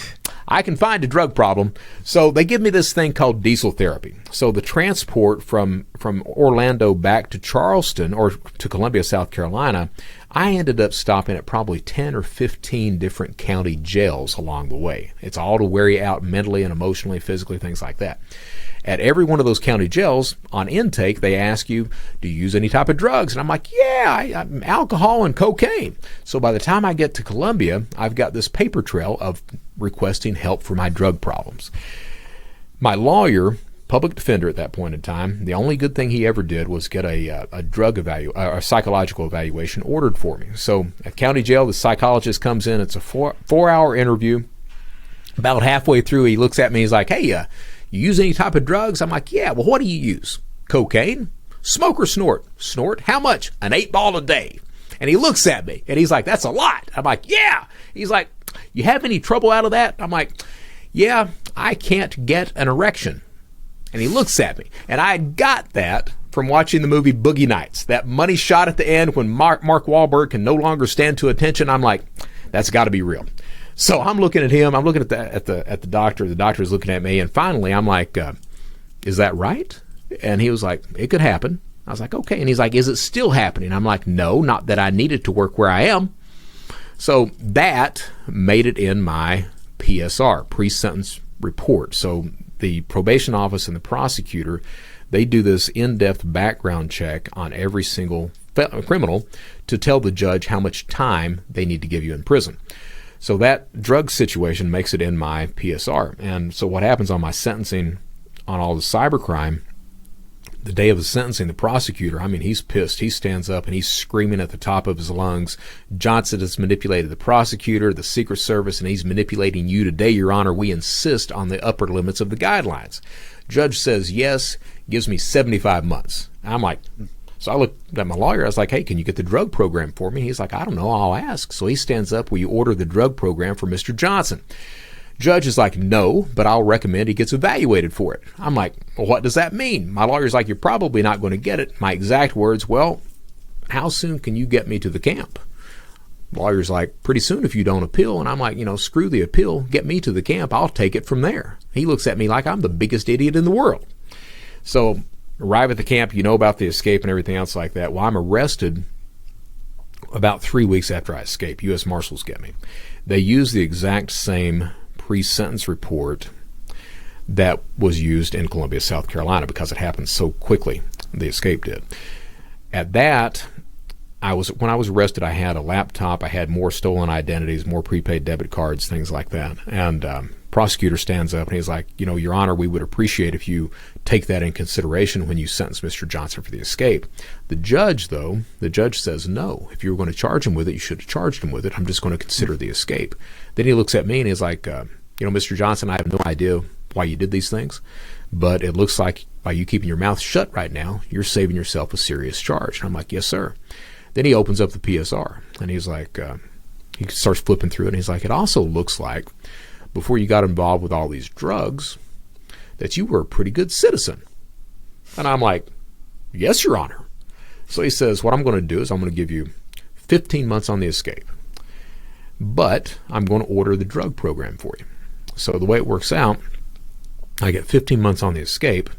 I can find a drug problem. So they give me this thing called diesel therapy. So the transport from Orlando back to Charleston or to Columbia, South Carolina, I ended up stopping at probably 10 or 15 different county jails along the way. It's all to wear you out mentally and emotionally, physically, things like that. At every one of those county jails, on intake, they ask you, do you use any type of drugs? And I'm like, yeah, I'm alcohol and cocaine. So by the time I get to Columbia, I've got this paper trail of requesting help for my drug problems. My lawyer, public defender at that point in time, the only good thing he ever did was get a psychological evaluation ordered for me. So at county jail, the psychologist comes in. It's a four-hour interview. About halfway through, he looks at me. He's like, hey, you use any type of drugs? I'm like, yeah. Well, what do you use? Cocaine? Smoke or snort? Snort? How much? An 8-ball a day. And he looks at me and he's like, that's a lot. I'm like, yeah. He's like, you have any trouble out of that? I'm like, yeah, I can't get an erection. And he looks at me, and I got that from watching the movie Boogie Nights. That money shot at the end when Mark Wahlberg can no longer stand to attention. I'm like, that's got to be real. So I'm looking at him. I'm looking at the doctor. The doctor is looking at me, and finally I'm like, "Is that right?" And he was like, "It could happen." I was like, "Okay." And he's like, "Is it still happening?" I'm like, "No, not that I needed to work where I am." So that made it in my PSR, pre-sentence report. So the probation office and the prosecutor, they do this in-depth background check on every single criminal to tell the judge how much time they need to give you in prison. So that drug situation makes it in my PSR. And so what happens on my sentencing on all the cybercrime, The day of the sentencing, the prosecutor, I mean, he's pissed. He stands up and he's screaming at the top of his lungs. Johnson has manipulated the prosecutor, the Secret Service, and he's manipulating you today, Your Honor. We insist on the upper limits of the guidelines. Judge says yes, gives me 75 months. I'm like, so I looked at my lawyer. I was like, hey, can you get the drug program for me? He's like, I don't know. I'll ask. So he stands up. Will you order the drug program for Mr. Johnson? Judge is like, no, but I'll recommend he gets evaluated for it. I'm like, well, what does that mean? My lawyer's like, you're probably not going to get it. My exact words, well, how soon can you get me to the camp? Lawyer's like, pretty soon if you don't appeal. And I'm like, screw the appeal. Get me to the camp. I'll take it from there. He looks at me like I'm the biggest idiot in the world. So arrive at the camp, about the escape and everything else like that. Well, I'm arrested about 3 weeks after I escape. U.S. Marshals get me. They use the exact same pre-sentence report that was used in Columbia, South Carolina, because it happened so quickly. The escape did. At that, when I was arrested, I had a laptop. I had more stolen identities, more prepaid debit cards, things like that. And prosecutor stands up and he's like, Your Honor, we would appreciate if you take that in consideration when you sentence Mr. Johnson for the escape. The judge says no. If you were going to charge him with it, you should have charged him with it. I'm just going to consider the escape. Then he looks at me and he's like, Mr. Johnson, I have no idea why you did these things, but it looks like by you keeping your mouth shut right now, you're saving yourself a serious charge. And I'm like, yes, sir. Then he opens up the PSR and he's like, he starts flipping through it and he's like, it also looks like before you got involved with all these drugs that you were a pretty good citizen. And I'm like, yes, Your Honor. So he says, what I'm going to do is I'm going to give you 15 months on the escape, but I'm going to order the drug program for you. So the way it works out, I get 15 months on the escape.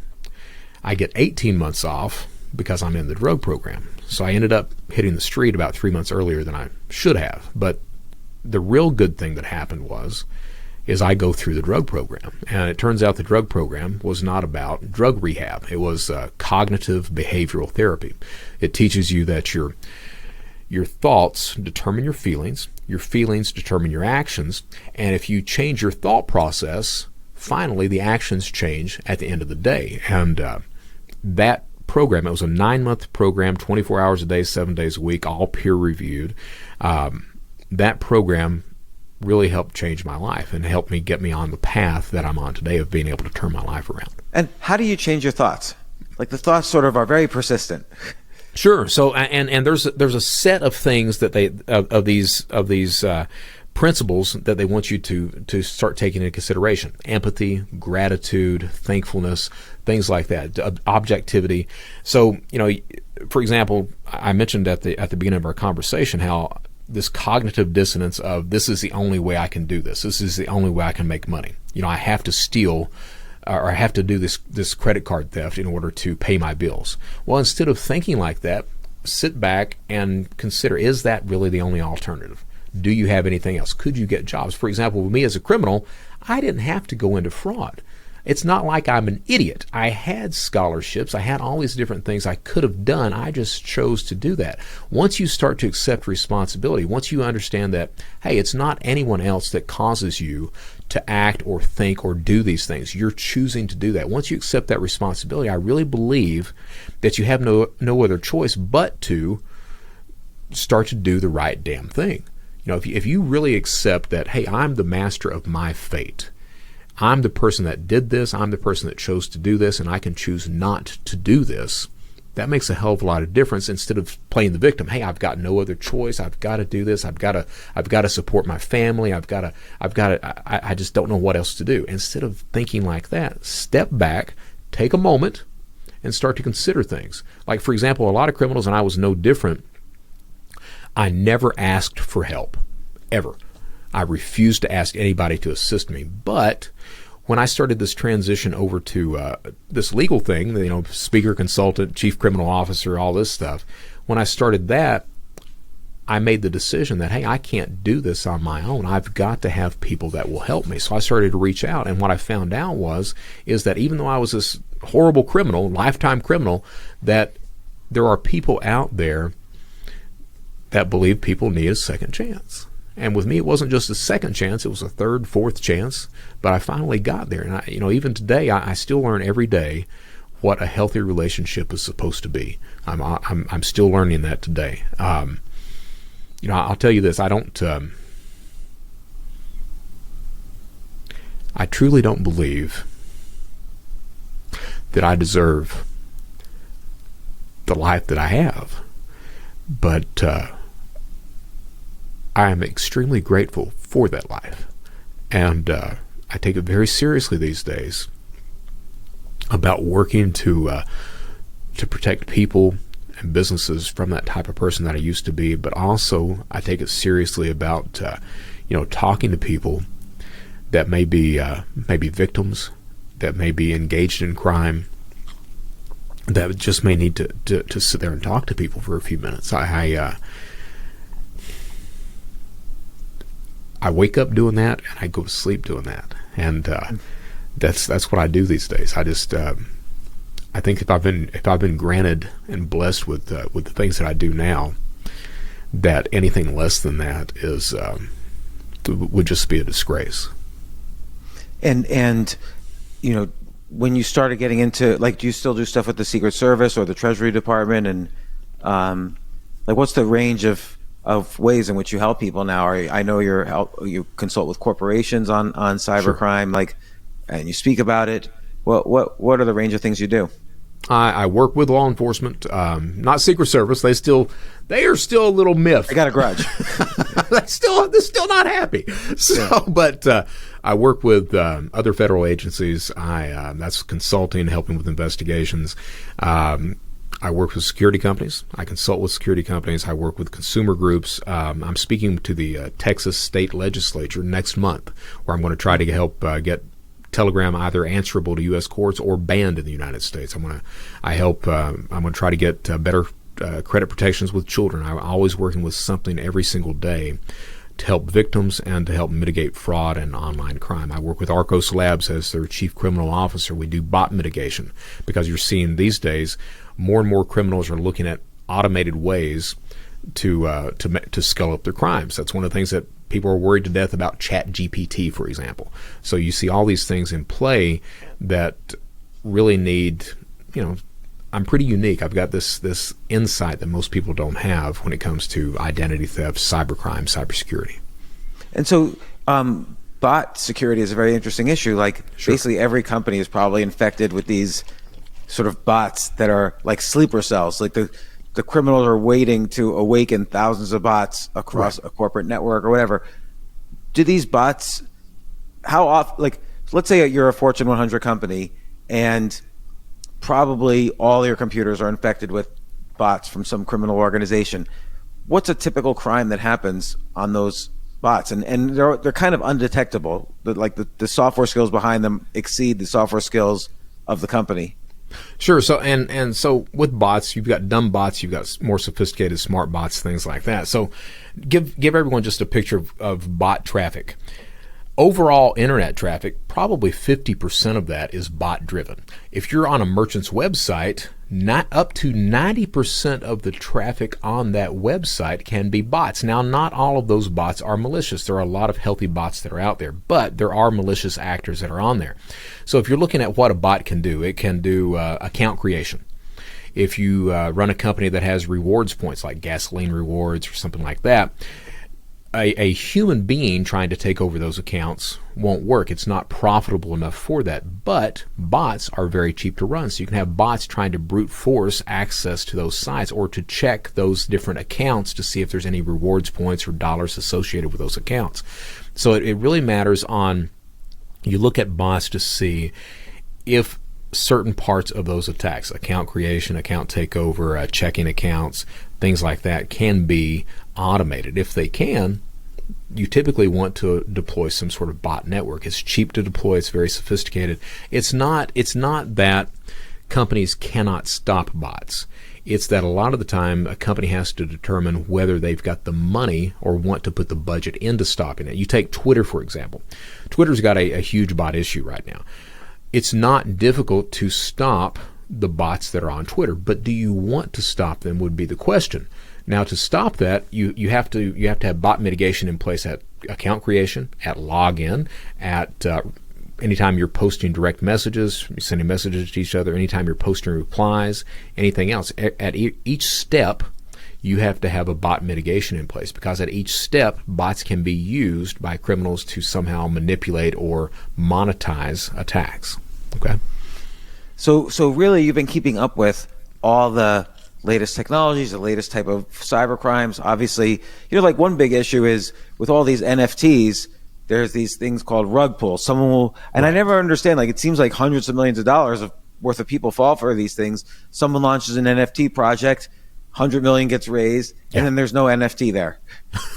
I get 18 months off because I'm in the drug program. So I ended up hitting the street about 3 months earlier than I should have. But the real good thing that happened is I go through the drug program. And it turns out the drug program was not about drug rehab. It was cognitive behavioral therapy. It teaches you that your thoughts determine your feelings determine your actions, and if you change your thought process, finally the actions change at the end of the day. And that program, it was a 9-month program, 24 hours a day, 7 days a week, all peer-reviewed. That program really helped change my life and helped me get me on the path that I'm on today of being able to turn my life around. And how do you change your thoughts? Like the thoughts sort of are very persistent. Sure. So, and there's a set of things that of these principles that they want you to start taking into consideration: empathy, gratitude, thankfulness, things like that, objectivity. So, for example, I mentioned at the beginning of our conversation how this cognitive dissonance of this is the only way I can do this. This is the only way I can make money. I have to steal. Or I have to do this credit card theft in order to pay my bills. Well, instead of thinking like that, sit back and consider, is that really the only alternative? Do you have anything else? Could you get jobs? For example, with me as a criminal, I didn't have to go into fraud. It's not like I'm an idiot. I had scholarships. I had all these different things I could have done. I just chose to do that. Once you start to accept responsibility, once you understand that, hey, it's not anyone else that causes you to act or think or do these things. You're choosing to do that. Once you accept that responsibility, I really believe that you have no other choice but to start to do the right damn thing. If you really accept that, hey, I'm the master of my fate. I'm the person that did this. I'm the person that chose to do this, and I can choose not to do this. That makes a hell of a lot of difference instead of playing the victim. Hey, I've got no other choice. I've got to do this. I've got to support my family. I just don't know what else to do. Instead of thinking like that, step back, take a moment, and start to consider things. Like, for example, a lot of criminals, and I was no different, I never asked for help, ever. I refused to ask anybody to assist me. But when I started this transition over to this legal thing, speaker, consultant, chief criminal officer, all this stuff, when I started that, I made the decision that, hey, I can't do this on my own. I've got to have people that will help me. So I started to reach out, and what I found out is that even though I was this horrible criminal, lifetime criminal, that there are people out there that believe people need a second chance. And with me, it wasn't just a second chance; it was a third, fourth chance. But I finally got there, and even today, I still learn every day what a healthy relationship is supposed to be. I'm still learning that today. I'll tell you this: I truly don't believe that I deserve the life that I have, but I am extremely grateful for that life, and I take it very seriously these days about working to protect people and businesses from that type of person that I used to be. But also, I take it seriously about talking to people that may be victims, that may be engaged in crime, that just may need to sit there and talk to people for a few minutes. I wake up doing that, and I go to sleep doing that, and that's what I do these days. I just I think if I've been granted and blessed with the things that I do now, that anything less than that would just be a disgrace. And when you started getting into, like, do you still do stuff with the Secret Service or the Treasury Department, and what's the range of ways in which you help people now? I know you consult with corporations on cybercrime, Sure. And you speak about it. What are the range of things you do? I work with law enforcement, not Secret Service. They are still a little miffed. I got a grudge. they're still not happy. So, yeah. But I work with other federal agencies. That's consulting, helping with investigations. I work with security companies. I consult with security companies. I work with consumer groups. I'm speaking to the Texas state legislature next month, where I'm going to try to help get Telegram either answerable to U.S. courts or banned in the United States. I'm going to try to get better credit protections with children. I'm always working with something every single day to help victims and to help mitigate fraud and online crime. I work with Arcos Labs as their chief criminal officer. We do bot mitigation, because you're seeing these days more and more criminals are looking at automated ways to scale up their crimes. That's one of the things that people are worried to death about. ChatGPT, for example. So you see all these things in play that really need, I'm pretty unique. I've got this insight that most people don't have when it comes to identity theft, cybercrime, cybersecurity. And so bot security is a very interesting issue. Sure. Basically every company is probably infected with these sort of bots that are like sleeper cells. Like the criminals are waiting to awaken thousands of bots across a corporate network or whatever. Do these bots, how often, let's say you're a Fortune 100 company and probably all your computers are infected with bots from some criminal organization. What's a typical crime that happens on those bots? And they're kind of undetectable. The software skills behind them exceed the software skills of the company. Sure. So and so with bots, you've got dumb bots, you've got more sophisticated smart bots, things like that. So give everyone just a picture of bot traffic. Overall internet traffic, probably 50% of that is bot driven. If you're on a merchant's website, not up to 90% of the traffic on that website can be bots. Now, not all of those bots are malicious. There are a lot of healthy bots that are out there, but there are malicious actors that are on there. So if you're looking at what a bot can do, it can do account creation. If you run a company that has rewards points like gasoline rewards or something like that, a human being trying to take over those accounts won't work. It's not profitable enough for that. But bots are very cheap to run. So you can have bots trying to brute force access to those sites or to check those different accounts to see if there's any rewards points or dollars associated with those accounts. So it really matters on, you look at bots to see if certain parts of those attacks, account creation, account takeover, checking accounts, things like that, can be automated. If they can, you typically want to deploy some sort of bot network. It's cheap to deploy. It's very sophisticated. It's not that companies cannot stop bots. It's that a lot of the time a company has to determine whether they've got the money or want to put the budget into stopping it. You take Twitter, for example. Twitter's got a huge bot issue right now. It's not difficult to stop the bots that are on Twitter, but do you want to stop them would be the question. Now, to stop that, you have to have bot mitigation in place at account creation, at login, at anytime you're posting direct messages, you're sending messages to each other, anytime you're posting replies, anything else, at each step, you have to have a bot mitigation in place, because at each step, bots can be used by criminals to somehow manipulate or monetize attacks. Okay. So really, you've been keeping up with all the latest technologies, the latest type of cyber crimes. Obviously, like one big issue is with all these NFTs, there's these things called rug pulls. Someone will, and I never understand, like it seems like hundreds of millions of dollars worth of people fall for these things. Someone launches an NFT project, 100 million gets raised, and then there's no NFT there,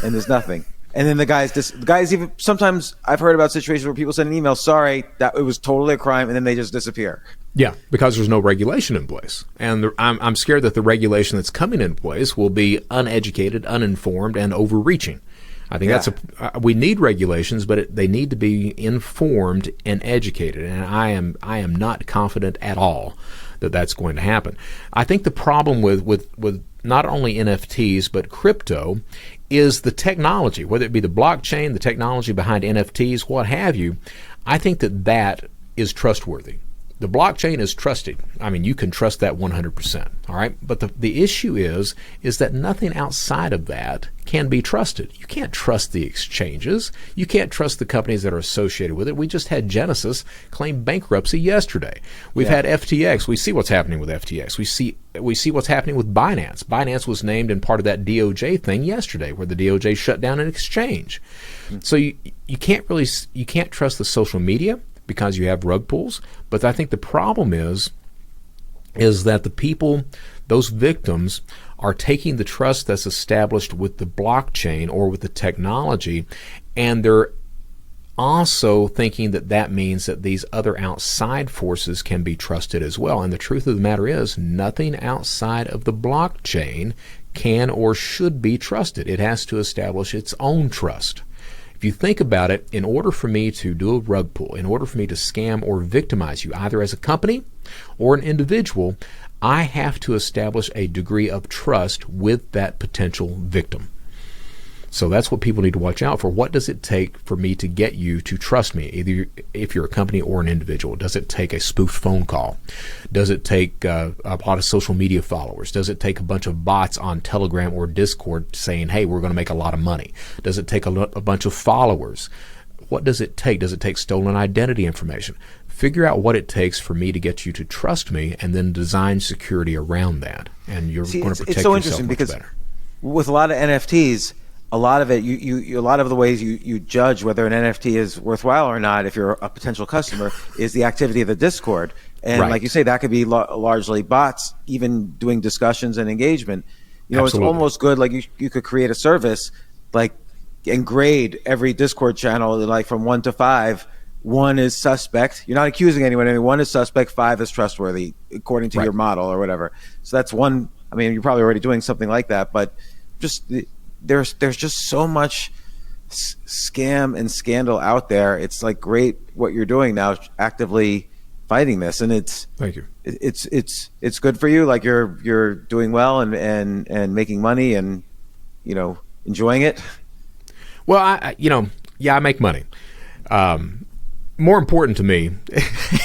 and there's nothing. And then the guys even, sometimes I've heard about situations where people send an email, sorry, that it was totally a crime, and then they just disappear. Yeah, because there's no regulation in place. And I'm scared that the regulation that's coming in place will be uneducated, uninformed, and overreaching. I think we need regulations, but they need to be informed and educated. And I am not confident at all that that's going to happen. I think the problem with not only NFTs but crypto is the technology, whether it be the blockchain, the technology behind NFTs, what have you. I think that is trustworthy. The blockchain is trusted. I mean, you can trust that 100%. All right. But the issue is that nothing outside of that can be trusted. You can't trust the exchanges. You can't trust the companies that are associated with it. We just had Genesis claim bankruptcy yesterday. We've had FTX. We see what's happening with FTX. We see what's happening with Binance. Binance was named in part of that DOJ thing yesterday, where the DOJ shut down an exchange. So you can't trust the social media, because you have rug pulls. But I think the problem is that the people, those victims, are taking the trust that's established with the blockchain or with the technology, and they're also thinking that means that these other outside forces can be trusted as well. And the truth of the matter is, nothing outside of the blockchain can or should be trusted. It has to establish its own trust. If you think about it, in order for me to do a rug pull, in order for me to scam or victimize you, either as a company or an individual, I have to establish a degree of trust with that potential victim. So that's what people need to watch out for. What does it take for me to get you to trust me, either if you're a company or an individual? Does it take a spoofed phone call? Does it take a lot of social media followers? Does it take a bunch of bots on Telegram or Discord saying, hey, we're going to make a lot of money? Does it take a bunch of followers? What does it take? Does it take stolen identity information? Figure out what it takes for me to get you to trust me, and then design security around that. And you're going to protect yourself much better. With a lot of NFTs, a lot of it, a lot of the ways you judge whether an NFT is worthwhile or not, if you're a potential customer, is the activity of the Discord. And like you say, that could be largely bots, even doing discussions and engagement. It's almost good. Like you could create a service, like, and grade every Discord channel, like from 1 to 5. 1 is suspect. You're not accusing anyone. 1 is suspect. 5 is trustworthy, according to your model or whatever. So that's one. I mean, you're probably already doing something like that, but just there's just so much scam and scandal out there. It's like great what you're doing now, actively fighting this, and it's thank you. It's good for you. Like you're doing well and making money and enjoying it. Well, I make money. More important to me,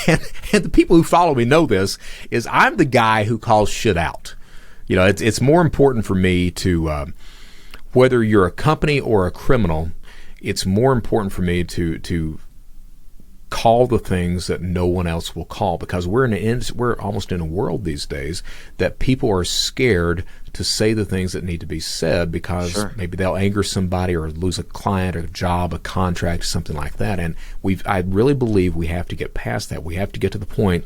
and the people who follow me know this, is I'm the guy who calls shit out. It's more important for me to, whether you're a company or a criminal, it's more important for me to call the things that no one else will call, because we're almost in a world these days that people are scared to say the things that need to be said, because maybe they'll anger somebody or lose a client or a job, a contract, something like that. And I really believe we have to get past that. We have to get to the point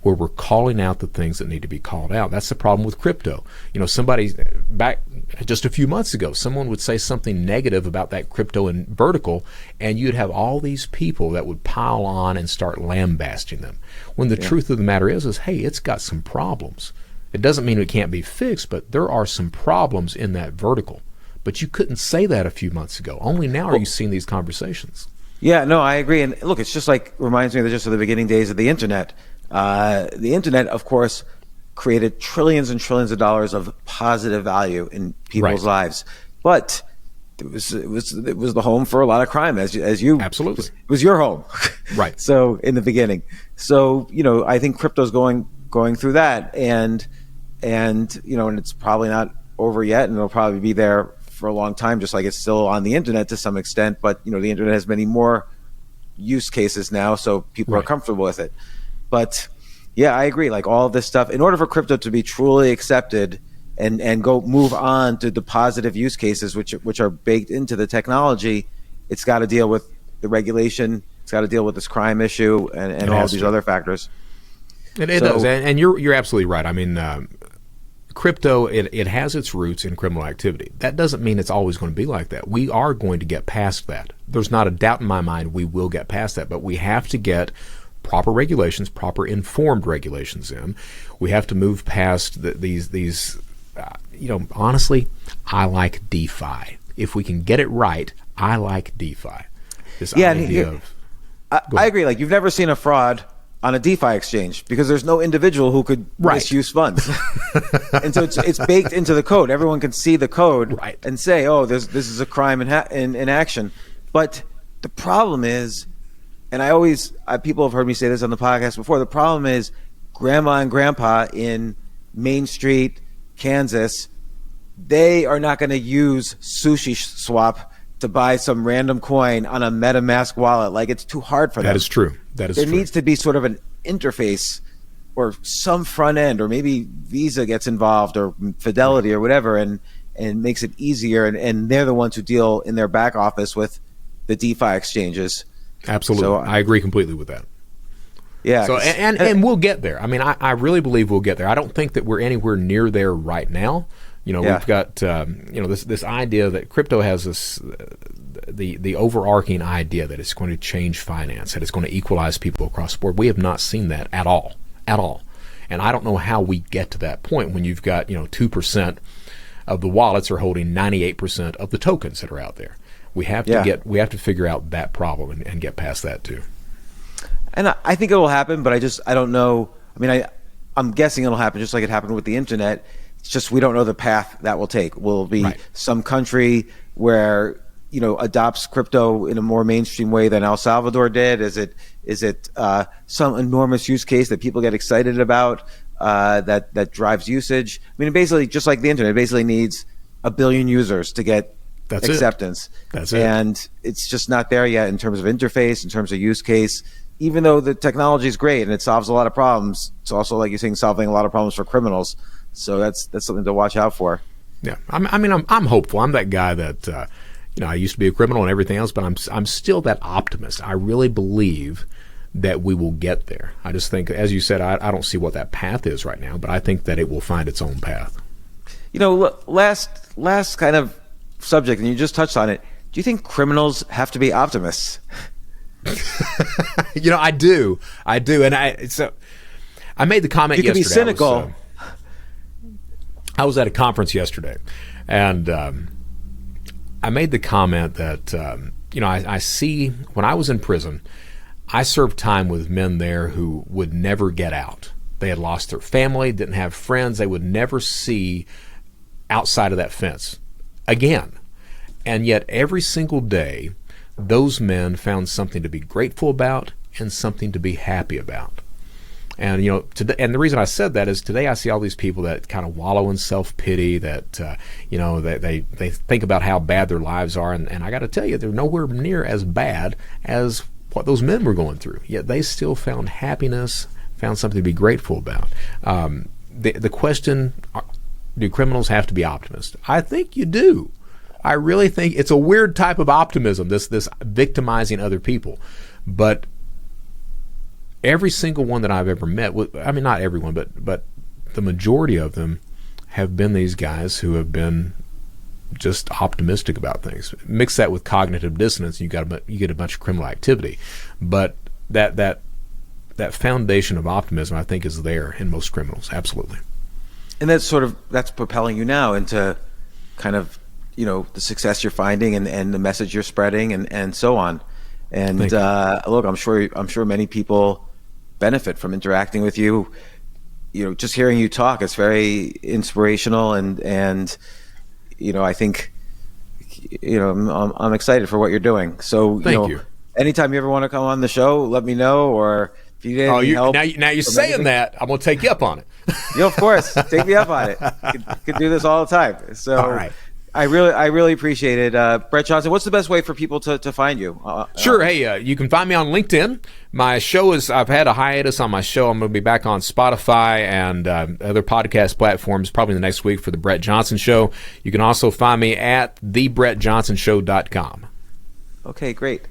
where we're calling out the things that need to be called out. That's the problem with crypto. Somebody back just a few months ago, someone would say something negative about that crypto and vertical, and you'd have all these people that would pile on and start lambasting them. When the truth of the matter is, hey, it's got some problems. It doesn't mean it can't be fixed, but there are some problems in that vertical. But you couldn't say that a few months ago. Only now are you seeing these conversations. Yeah, no, I agree. And look, it's just like reminds me of just of the beginning days of the internet. The internet, of course, created trillions and trillions of dollars of positive value in people's lives. But it was the home for a lot of crime, as you Absolutely. it was your home, Right. So in the beginning, so I think crypto's going through that, and and it's probably not over yet, and it'll probably be there for a long time, just like it's still on the internet to some extent. But the internet has many more use cases now, so people are comfortable with it. But yeah, I agree. Like all of this stuff, in order for crypto to be truly accepted and go move on to the positive use cases, which are baked into the technology, it's got to deal with the regulation. It's got to deal with this crime issue and all of these other factors. It does, and you're absolutely right. I mean, crypto, it has its roots in criminal activity. That doesn't mean it's always going to be like that. We are going to get past that. There's not a doubt in my mind we will get past that, but we have to get proper regulations, proper informed regulations in. We have to move past these. Honestly, I like DeFi. If we can get it right, I like DeFi. This idea of... I agree. Like, you've never seen a fraud on a DeFi exchange because there's no individual who could misuse funds. And so it's baked into the code. Everyone can see the code and say, oh, this is a crime in action. But the problem is, and people have heard me say this on the podcast before, the problem is grandma and grandpa in Main Street, Kansas, they are not going to use Sushi Swap to buy some random coin on a MetaMask wallet. Like, it's too hard for them. That is true. There needs to be sort of an interface or some front end, or maybe Visa gets involved or Fidelity or whatever, and makes it easier. And they're the ones who deal in their back office with the DeFi exchanges. Absolutely. So, I agree completely with that. Yeah. So and we'll get there. I mean, I really believe we'll get there. I don't think that we're anywhere near there right now. We've got this idea that crypto has this the overarching idea that it's going to change finance, that it's going to equalize people across the board. We have not seen that at all. And I don't know how we get to that point when you've got 2% of the wallets are holding 98% of the tokens that are out there. We have to figure out that problem and get past that too. And I think it will happen, but I don't know. I mean, I'm guessing it'll happen just like it happened with the internet. It's just we don't know the path that will take. Will it be some country where adopts crypto in a more mainstream way than El Salvador did? Is it some enormous use case that people get excited about that drives usage? I mean, basically, just like the internet, it basically needs 1 billion users to get acceptance. That's it. And it's just not there yet in terms of interface, in terms of use case. Even though the technology is great and it solves a lot of problems, it's also, like you're saying, solving a lot of problems for criminals. So that's something to watch out for. Yeah, I'm hopeful. I'm that guy that I used to be a criminal and everything else, but I'm still that optimist. I really believe that we will get there. I just think, as you said, I don't see what that path is right now, but I think that it will find its own path. Last kind of subject, and you just touched on it. Do you think criminals have to be optimists? I do, and I made the comment yesterday. You can be cynical. I was at a conference yesterday, and I made the comment that I see when I was in prison, I served time with men there who would never get out. They had lost their family, didn't have friends. They would never see outside of that fence again, and yet every single day, those men found something to be grateful about and something to be happy about. And today, and the reason I said that is today I see all these people that kind of wallow in self-pity, that they think about how bad their lives are, and I got to tell you, they're nowhere near as bad as what those men were going through. Yet they still found happiness, found something to be grateful about. The question: do criminals have to be optimists? I think you do. I really think it's a weird type of optimism, this victimizing other people. But every single one that I've ever met, not everyone, but the majority of them have been these guys who have been just optimistic about things. Mix that with cognitive dissonance, and you get a bunch of criminal activity. But that foundation of optimism, I think, is there in most criminals. Absolutely. And that's propelling you now into kind of the success you're finding and the message you're spreading and so on. And look, I'm sure many people benefit from interacting with you. Just hearing you talk, it's very inspirational, and I think I'm excited for what you're doing. So Thank you. Anytime you ever want to come on the show, let me know. Or if you need any help. Now you're saying that, I'm going to take you up on it. Of course, take me up on it. Could do this all the time. So all right. I really appreciate it. Brett Johnson, what's the best way for people to find you? Sure. Hey, you can find me on LinkedIn. My show I've had a hiatus on my show. I'm going to be back on Spotify and other podcast platforms probably the next week for the Brett Johnson Show. You can also find me at thebrettjohnsonshow.com. Okay, great.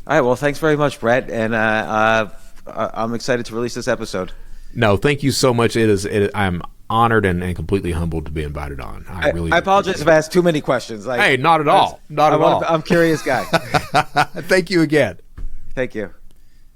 All right. Well, thanks very much, Brett. And I'm excited to release this episode. No, thank you so much. I'm honored and completely humbled to be invited on. I apologize if I asked too many questions. Hey, not at all. Not at all. I'm a curious guy. Thank you again. Thank you.